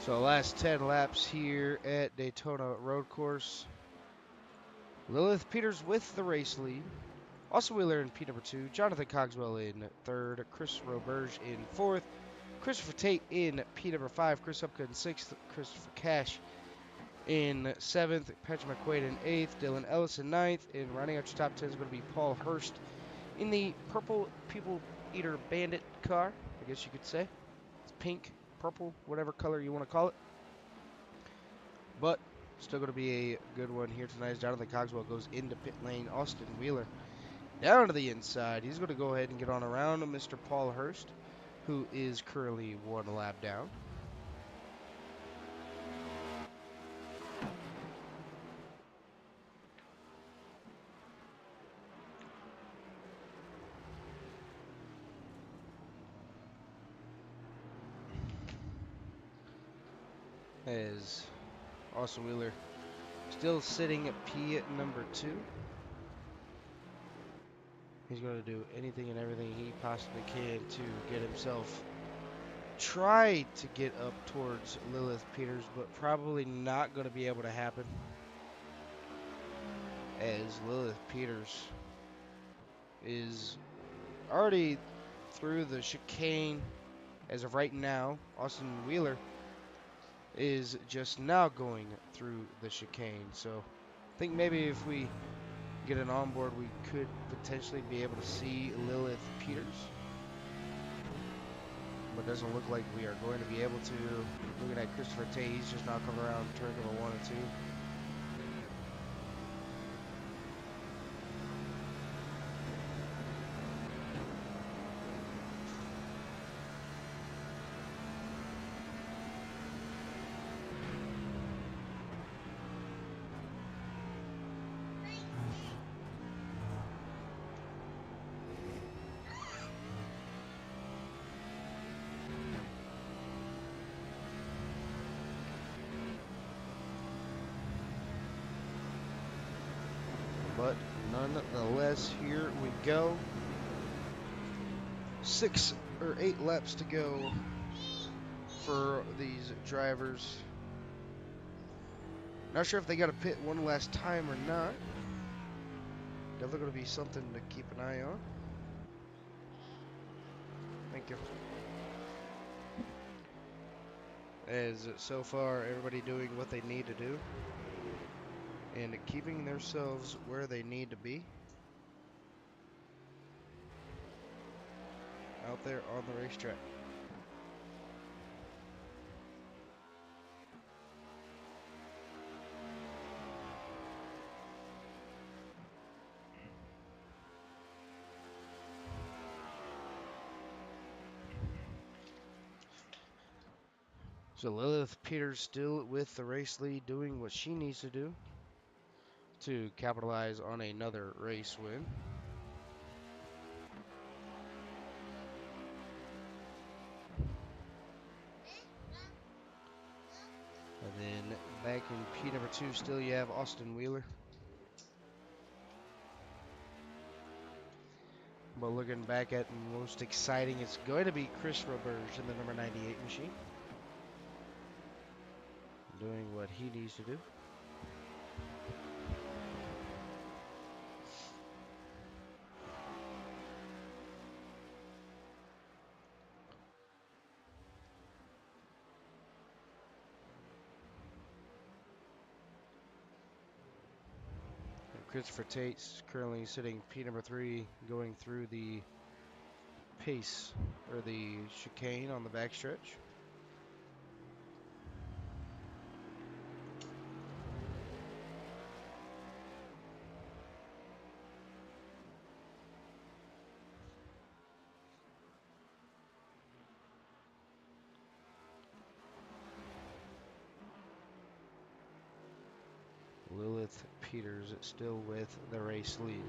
Speaker 1: So last 10 laps here at Daytona Road Course. Lilith Peters with the race lead. Austin Wheeler in P number 2. Jonathan Cogswell in 3rd. Chris Roberge in 4th. Christopher Tate in P number 5. Chris Upka in 6th. Christopher Cash in 7th. Patrick McQuaid in 8th. Dylan Ellis in 9th. And rounding out your top 10 is going to be Paul Hurst in the purple People Eater Bandit car, I guess you could say. It's pink, purple, whatever color you want to call it. But still going to be a good one here tonight as Jonathan Cogswell goes into pit lane. Austin Wheeler down to the inside. He's going to go ahead and get on around Mr. Paul Hurst, who is currently 1 lap down. As Austin Wheeler still sitting at P at number 2. He's going to do anything and everything he possibly can to get himself try to get up towards Lilith Peters, but probably not going to be able to happen, as Lilith Peters is already through the chicane as of right now. Austin Wheeler is just now going through the chicane, so I think maybe if we get an onboard, we could potentially be able to see Lilith Peters. But it doesn't look like we are going to be able to. Looking at Christopher Tate, he's just now coming around turn number 1 and 2. But nonetheless, here we go. 6 or 8 laps to go for these drivers. Not sure if they got to pit one last time or not. Definitely going to be something to keep an eye on. Thank you. As so far, everybody doing what they need to do and keeping themselves where they need to be out there on the racetrack. So Lilith Peters still with the race lead, doing what she needs to do to capitalize on another race win. And then back in P number 2, still you have Austin Wheeler. But looking back at the most exciting, it's going to be Chris Roberge in the number 98 machine, doing what he needs to do. Christopher Tate's currently sitting P number 3, going through the pace or the chicane on the backstretch. Lilith Peters still with the race lead.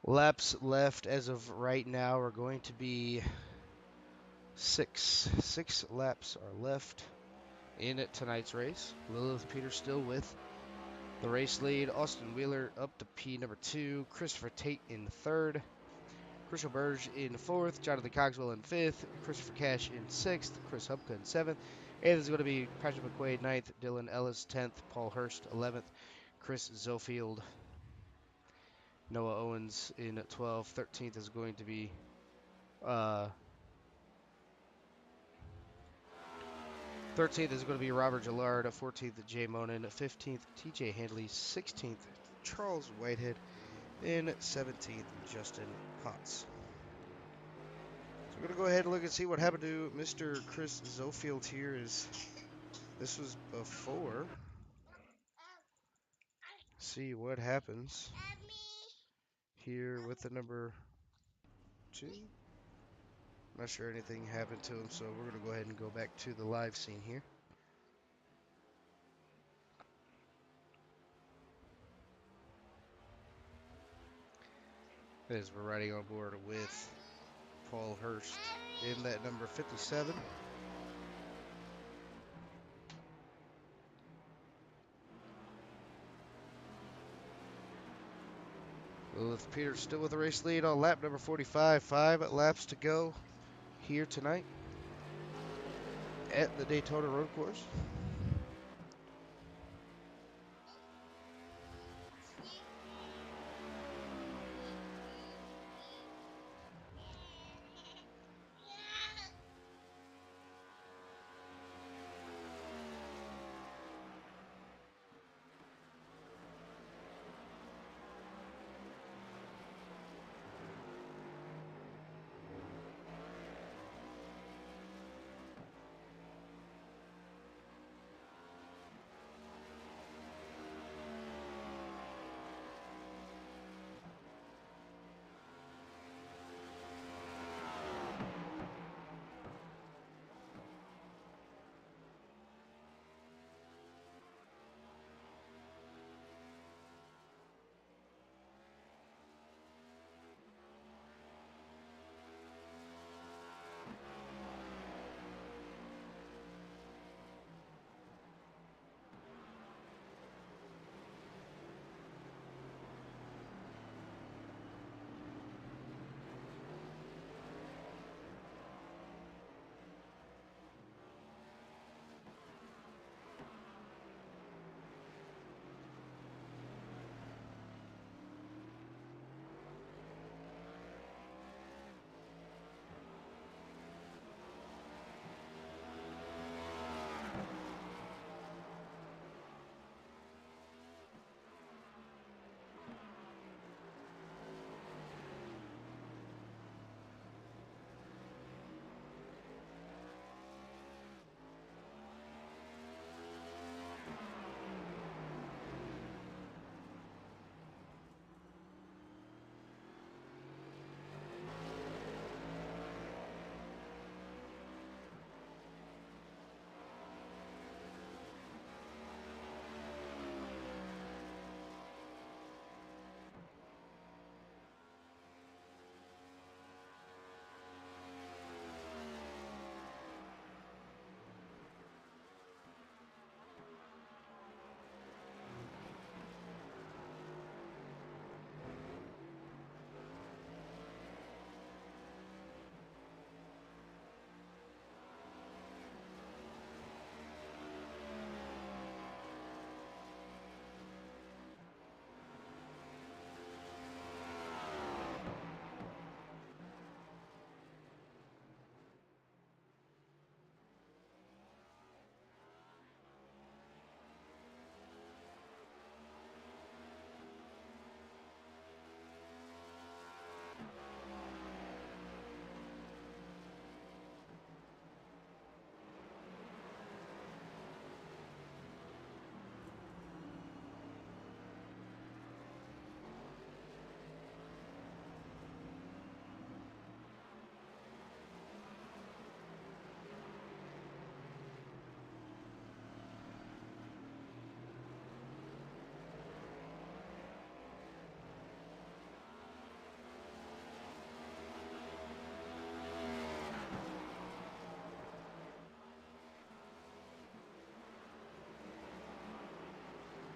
Speaker 1: Laps left as of right now are going to be 6. 6 laps are left in tonight's race. Lilith Peters still with the race lead. Austin Wheeler up to P number 2. Christopher Tate in third. Christian Burge in fourth. Jonathan Cogswell in fifth. Christopher Cash in sixth. Chris Hubka in seventh. Eighth is going to be Patrick McQuaid ninth. Dylan Ellis 10th. Paul Hurst 11th. Chris Zofield. Noah Owens in 12th. 13th is going to be 13th is going to be Robert Gillard. 14th, Jay Monin. 15th, TJ Handley. 16th, Charles Whitehead. And 17th, Justin Potts. So we're going to go ahead and look and see what happened to Mr. Chris Zofield here. This was before. See what happens here with the number 2. Not sure anything happened to him, so we're going to go ahead and go back to the live scene here. As we're riding on board with Paul Hurst in that number 57. Lilith Peters still with the race lead on lap number 45. 5 laps to go here tonight at the Daytona Road Course.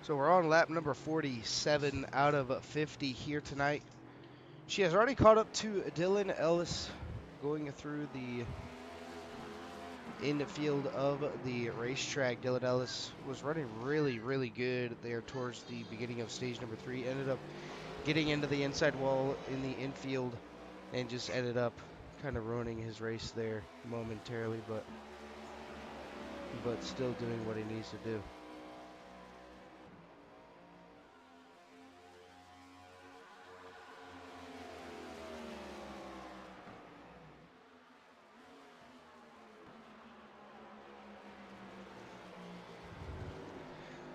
Speaker 1: So we're on lap number 47 out of 50 here tonight. She has already caught up to Dylan Ellis going through the infield of the racetrack. Dylan Ellis was running really, really good there towards the beginning of stage number 3. Ended up getting into the inside wall in the infield and just ended up kind of ruining his race there momentarily, but still doing what he needs to do.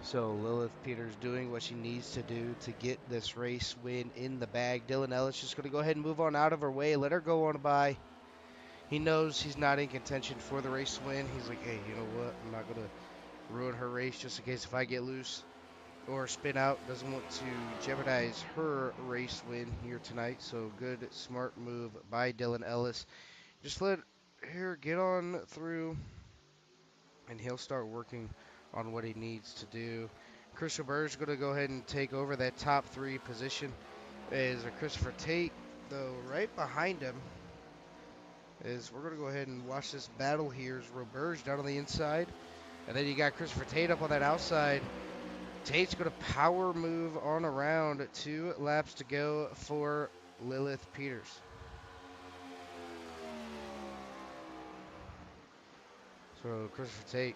Speaker 1: So Lilith Peters doing what she needs to do to get this race win in the bag. Dylan Ellis just going to go ahead and move on out of her way, let her go on by. He knows he's not in contention for the race win. He's like, hey, you know what? I'm not going to ruin her race just in case if I get loose or spin out. Doesn't want to jeopardize her race win here tonight. So good, smart move by Dylan Ellis. Just let her get on through, and he'll start working on what he needs to do. Chris Robert's going to go ahead and take over that top 3 position. Is Christopher Tate, though, right behind him. We're going to go ahead and watch this battle here. Is Roberge down on the inside, and then you got Christopher Tate up on that outside. Tate's going to power move on around. 2 laps to go for Lilith Peters. So Christopher Tate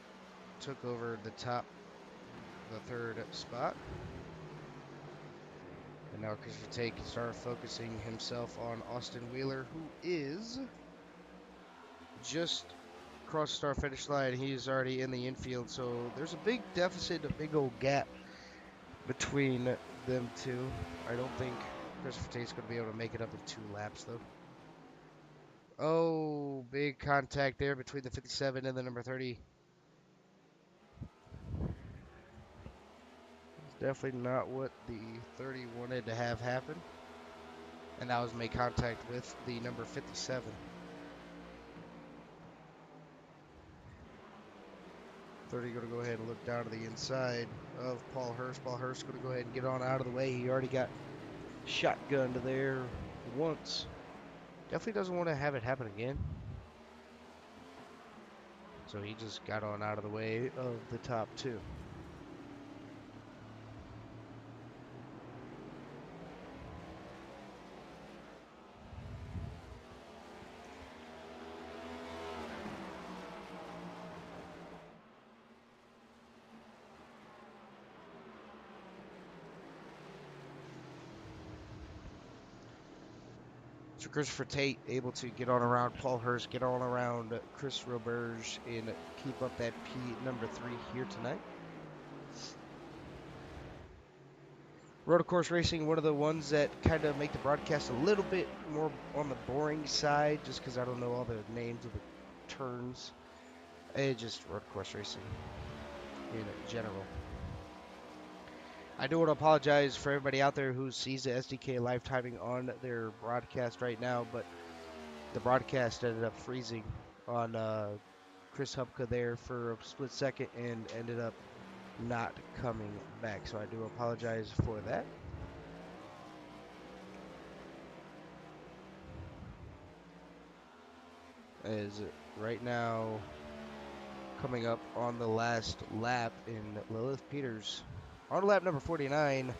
Speaker 1: took over the 3rd spot. And now Christopher Tate can start focusing himself on Austin Wheeler, who is just across the start finish line. He's already in the infield, so there's a big deficit, a big old gap between them two. I don't think Christopher Tate's going to be able to make it up in 2 laps, though. Oh, big contact there between the 57 and the number 30. It's definitely not what the 30 wanted to have happen. And that was make contact with the number 57. 30 going to go ahead and look down to the inside of Paul Hurst. Paul Hurst going to go ahead and get on out of the way. He already got shotgunned there once. Definitely doesn't want to have it happen again. So he just got on out of the way of the top 2. So Christopher Tate able to get on around Paul Hurst, get on around Chris Roberge, and keep up that number 3 here tonight. Rotocourse Racing, one of the ones that kind of make the broadcast a little bit more on the boring side, just because I don't know all the names of the turns. It's just Rotocourse Racing in general. I do want to apologize for everybody out there who sees the SDK live timing on their broadcast right now, but the broadcast ended up freezing on Chris Hupka there for a split second and ended up not coming back. So I do apologize for that. As right now coming up on the last lap in Lilith Peters on lap number 49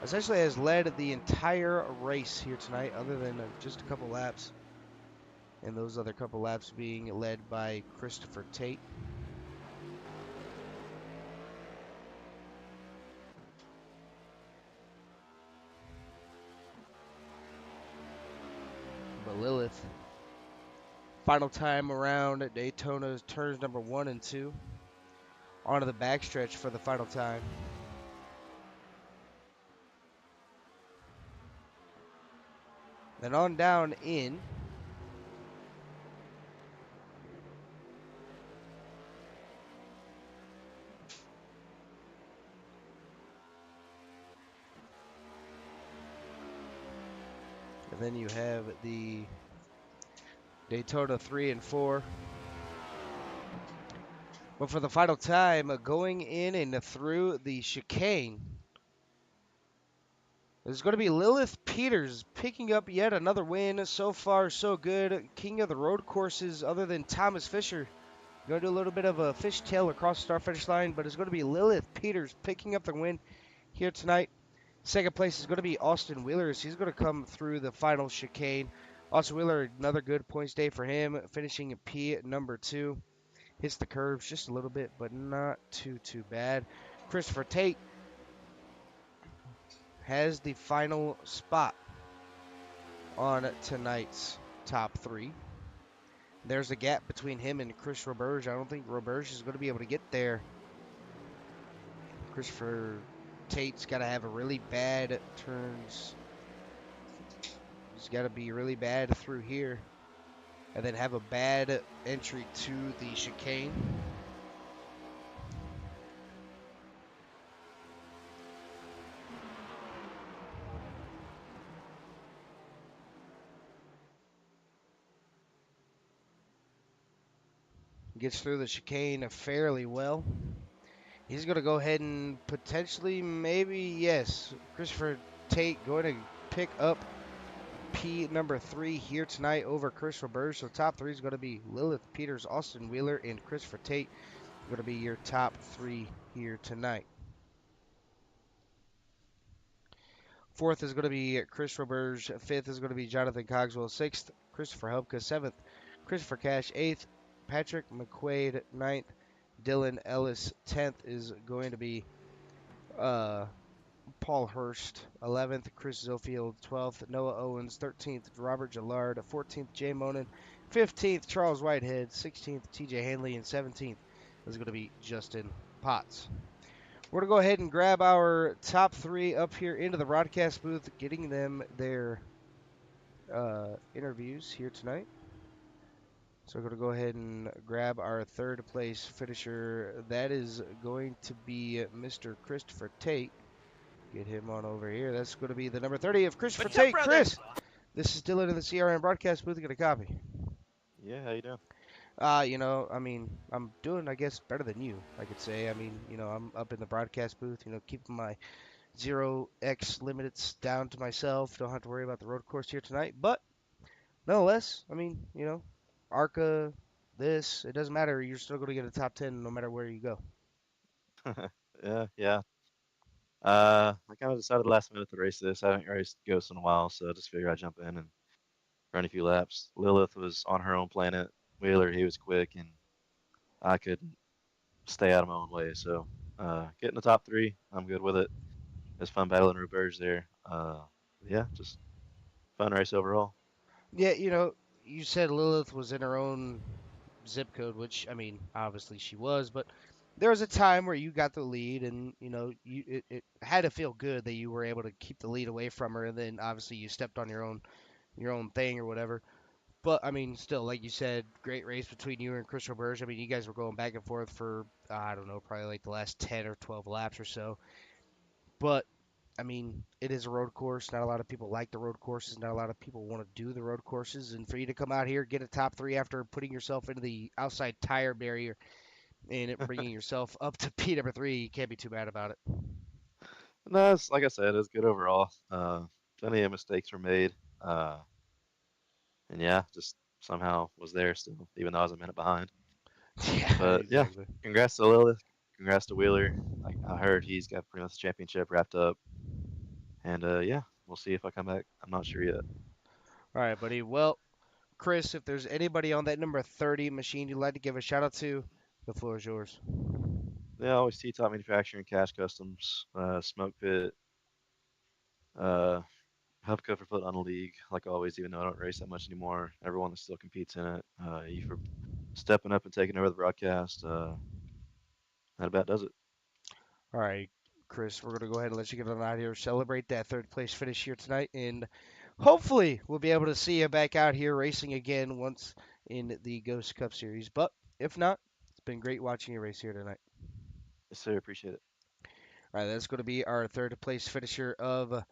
Speaker 1: essentially has led the entire race here tonight other than just a couple laps, and those other couple laps being led by Christopher Tate. But Lilith, final time around at Daytona, turns number 1 and 2 onto the backstretch for the final time. Then on down in. And then you have the Daytona 3 and 4. But for the final time, going in and through the chicane, there's going to be Lilith Peters picking up yet another win. So far, so good. King of the road courses, other than Thomas Fisher. Going to do a little bit of a fishtail across the start finish line, but it's going to be Lilith Peters picking up the win here tonight. Second place is going to be Austin Wheeler. He's going to come through the final chicane. Austin Wheeler, another good points day for him, finishing at P at number 2. Hits the curves just a little bit, but not too bad. Christopher Tate has the final spot on tonight's top 3. There's a gap between him and Chris Roberge. I don't think Roberge is going to be able to get there. Christopher Tate's got to have a really bad turns. He's got to be really bad through here and then have a bad entry to the chicane. Gets through the chicane fairly well. He's going to go ahead and potentially, maybe, yes, Christopher Tate going to pick up P number 3 here tonight over Chris Roberge. So top 3 is going to be Lilith Peters, Austin Wheeler, and Christopher Tate. Going to be your top 3 here tonight. Fourth is going to be Chris Roberge. Fifth is going to be Jonathan Cogswell. Sixth, Christopher Hubka. Seventh, Christopher Cash. Eighth, Patrick McQuaid. Ninth, Dylan Ellis. 10th is going to be Paul Hurst. 11th, Chris Zofield. 12th, Noah Owens. 13th, Robert Gillard. 14th, Jay Monin. 15th, Charles Whitehead. 16th, TJ Hanley. And 17th is going to be Justin Potts. We're going to go ahead and grab our top 3 up here into the broadcast booth, getting them their interviews here tonight. So we're going to go ahead and grab our third place finisher. That is going to be Mr. Christopher Tate. Get him on over here. That's going to be the number 30 of Christopher
Speaker 3: What's up,
Speaker 1: Tate.
Speaker 3: brother?
Speaker 1: Chris, this is Dylan in the CRM broadcast booth. Get a copy.
Speaker 3: Yeah, how you doing?
Speaker 1: I mean, I'm doing, I guess, better than you, I could say. I mean, I'm up in the broadcast booth, keeping my 0x limits down to myself. Don't have to worry about the road course here tonight. But nonetheless, I mean, ARCA, it doesn't matter. You're still going to get a top 10 no matter where you go.
Speaker 3: Yeah, yeah. I kind of decided last minute to race this. I haven't raced Ghost in a while, so I just figured I'd jump in and run a few laps. Lilith was on her own planet. Wheeler, he was quick, and I could stay out of my own way. So, getting the top 3, I'm good with it. It's fun battling Roberge there. Yeah, just fun race overall.
Speaker 1: Yeah, you said Lilith was in her own zip code, which, I mean, obviously she was, but there was a time where you got the lead and, it had to feel good that you were able to keep the lead away from her, and then obviously you stepped on your own thing or whatever. But I mean, still, like you said, great race between you and Chris Roberge. I mean, you guys were going back and forth for I don't know, probably like the last 10 or 12 laps or so. But I mean, it is a road course. Not a lot of people like the road courses. Not a lot of people want to do the road courses. And for you to come out here, get a top 3 after putting yourself into the outside tire barrier and bringing yourself up to P number 3, you can't be too bad about it.
Speaker 3: No, it's, like I said, it's good overall. Plenty of mistakes were made. And yeah, just somehow was there still, even though I was a minute behind.
Speaker 1: Yeah,
Speaker 3: But yeah,
Speaker 1: exactly.
Speaker 3: congrats to Lilith. Congrats to Wheeler. I heard he's got pretty much the championship wrapped up. And yeah, we'll see if I come back. I'm not sure yet.
Speaker 1: All right, buddy. Well, Chris, if there's anybody on that number 30 machine you'd like to give a shout out to, the floor is yours.
Speaker 3: Yeah, always T-Top Manufacturing, Cash Customs, Smoke Pit, uh, Hubka for putting on the league, like always, even though I don't race that much anymore. Everyone that still competes in it. You for stepping up and taking over the broadcast. That about does it.
Speaker 1: All right, Chris, we're going to go ahead and let you get on out here, celebrate that third place finish here tonight, and hopefully we'll be able to see you back out here racing again once in the Ghost Cup Series. But if not, it's been great watching you race here tonight.
Speaker 3: Yes, sir. Appreciate it.
Speaker 1: All right, that's going to be our third place finisher of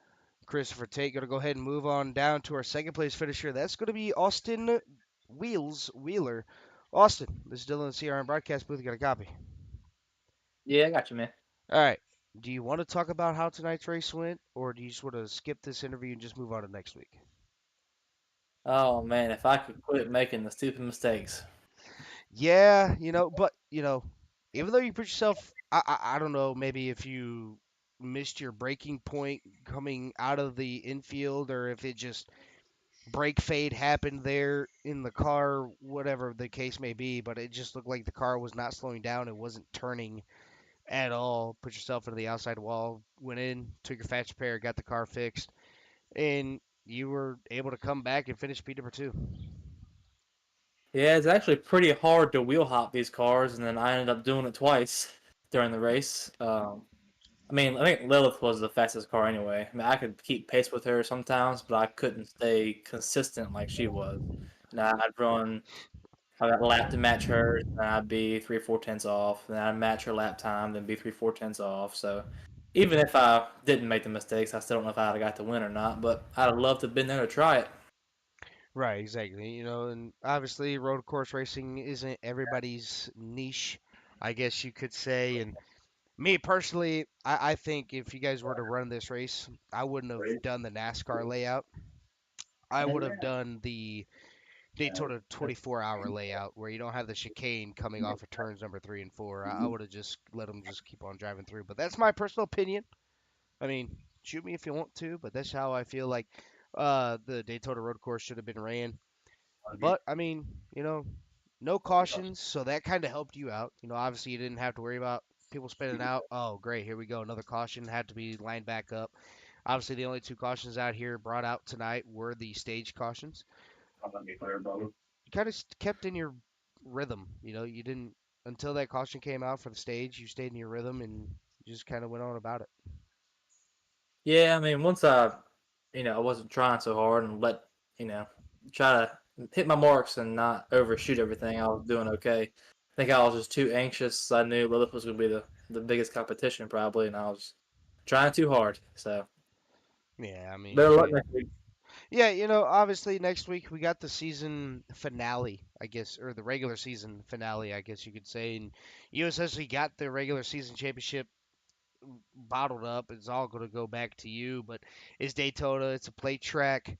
Speaker 1: Christopher Tate. Going to go ahead and move on down to our second place finisher. That's going to be Austin Wheeler. Austin, this is Dylan, the CRM broadcast booth. You got a copy.
Speaker 4: Yeah, I got you, man.
Speaker 1: All right. Do you want to talk about how tonight's race went, or do you just want to skip this interview and just move on to next week?
Speaker 4: Oh man, if I could quit making the stupid mistakes.
Speaker 1: Yeah, but even though you put yourself, I don't know, maybe if you missed your braking point coming out of the infield, or if it just brake fade happened there in the car, whatever the case may be, but it just looked like the car was not slowing down. It wasn't turning at all. Put yourself into the outside wall, went in, took your fast repair, got the car fixed, and you were able to come back and finish P number two.
Speaker 4: Yeah, it's actually pretty hard to wheel hop these cars, and then I ended up doing it twice during the race. I mean, I think Lilith was the fastest car anyway. I mean, I could keep pace with her sometimes, but I couldn't stay consistent like she was. Now I'd run I got a lap to match hers, and I'd be 3 or 4 tenths off. Then I'd match her lap time, then be 3 or 4 tenths off. So even if I didn't make the mistakes, I still don't know if I'd have got the win or not. But I'd have loved to have been there to try it.
Speaker 1: Right, exactly. And obviously road course racing isn't everybody's niche, I guess you could say. And me personally, I think if you guys were to run this race, I wouldn't have done the NASCAR layout. I would have done the Daytona 24-hour layout where you don't have the chicane coming off of turns number three and four. I would have just let them just keep on driving through. But that's my personal opinion. I mean, shoot me if you want to, but that's how I feel like the Daytona road course should have been ran. But I mean, no cautions, so that kind of helped you out. Obviously you didn't have to worry about people spinning out. Oh, great, here we go, another caution had to be lined back up. Obviously, the only two cautions out here brought out tonight were the stage cautions. You kind of kept in your rhythm. You didn't until that caution came out for the stage. You stayed in your rhythm and you just kind of went on about it.
Speaker 4: Yeah, I mean, once I wasn't trying so hard and you know, try to hit my marks and not overshoot everything, I was doing okay. I think I was just too anxious. I knew Lilith was going to be the biggest competition probably, and I was trying too hard. So
Speaker 1: Yeah, I mean,
Speaker 4: better luck
Speaker 1: hey.
Speaker 4: next week.
Speaker 1: Yeah, obviously next week we got the season finale, I guess, or the regular season finale, I guess you could say. And you essentially got the regular season championship bottled up. It's all going to go back to you. But it's Daytona. It's a plate track.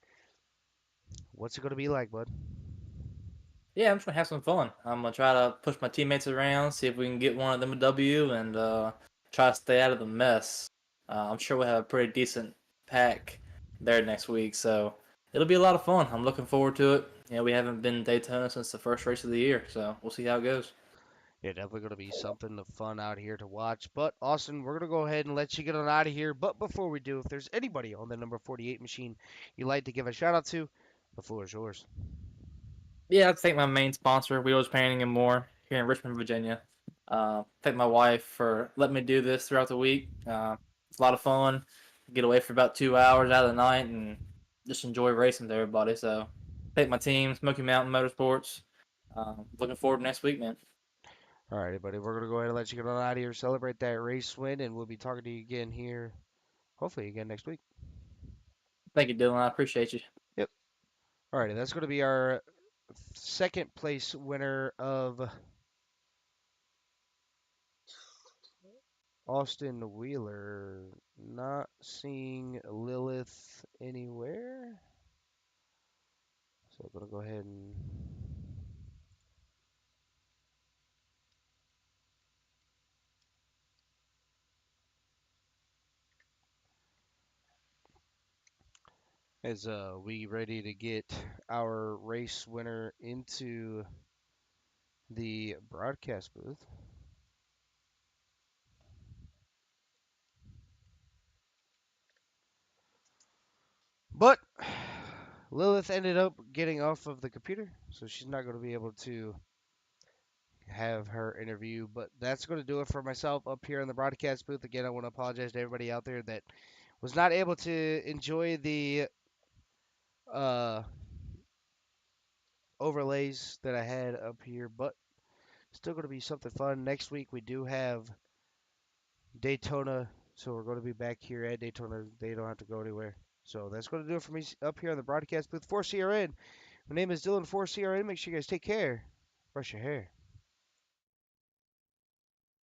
Speaker 1: What's it going to be like, bud?
Speaker 4: Yeah, I'm just gonna have some fun. I'm gonna try to push my teammates around, see if we can get one of them a W, and try to stay out of the mess. I'm sure we'll have a pretty decent pack there next week, so it'll be a lot of fun. I'm looking forward to it. We haven't been in Daytona since the first race of the year, so we'll see how it goes.
Speaker 1: Yeah, definitely going to be something of fun out here to watch. But Austin, we're going to go ahead and let you get on out of here. But before we do, if there's anybody on the number 48 machine you'd like to give a shout out to, the floor is yours.
Speaker 4: Yeah, I'd thank my main sponsor, Wheels Painting and More, here in Richmond, Virginia. Thank my wife for letting me do this throughout the week. It's a lot of fun. Get away for about 2 hours out of the night and just enjoy racing with everybody. So, thank my team, Smoky Mountain Motorsports. Looking forward to next week, man.
Speaker 1: All right, buddy. We're going to go ahead and let you get on out of here, celebrate that race win, and we'll be talking to you again here, hopefully again next week.
Speaker 4: Thank you, Dylan. I appreciate you.
Speaker 1: Yep. All righty. That's going to be our second place winner of Austin Wheeler. Not seeing Lilith anywhere. So I'm going to go ahead and as we ready to get our race winner into the broadcast booth. But Lilith ended up getting off of the computer, so she's not going to be able to have her interview. But that's going to do it for myself up here in the broadcast booth. Again, I want to apologize to everybody out there that was not able to enjoy the uh, overlays that I had up here, but still going to be something fun. Next week, we do have Daytona, so we're going to be back here at Daytona. They don't have to go anywhere. So that's going to do it for me up here on the broadcast booth for CRN. My name is Dylan for CRN. Make sure you guys take care Brush your hair.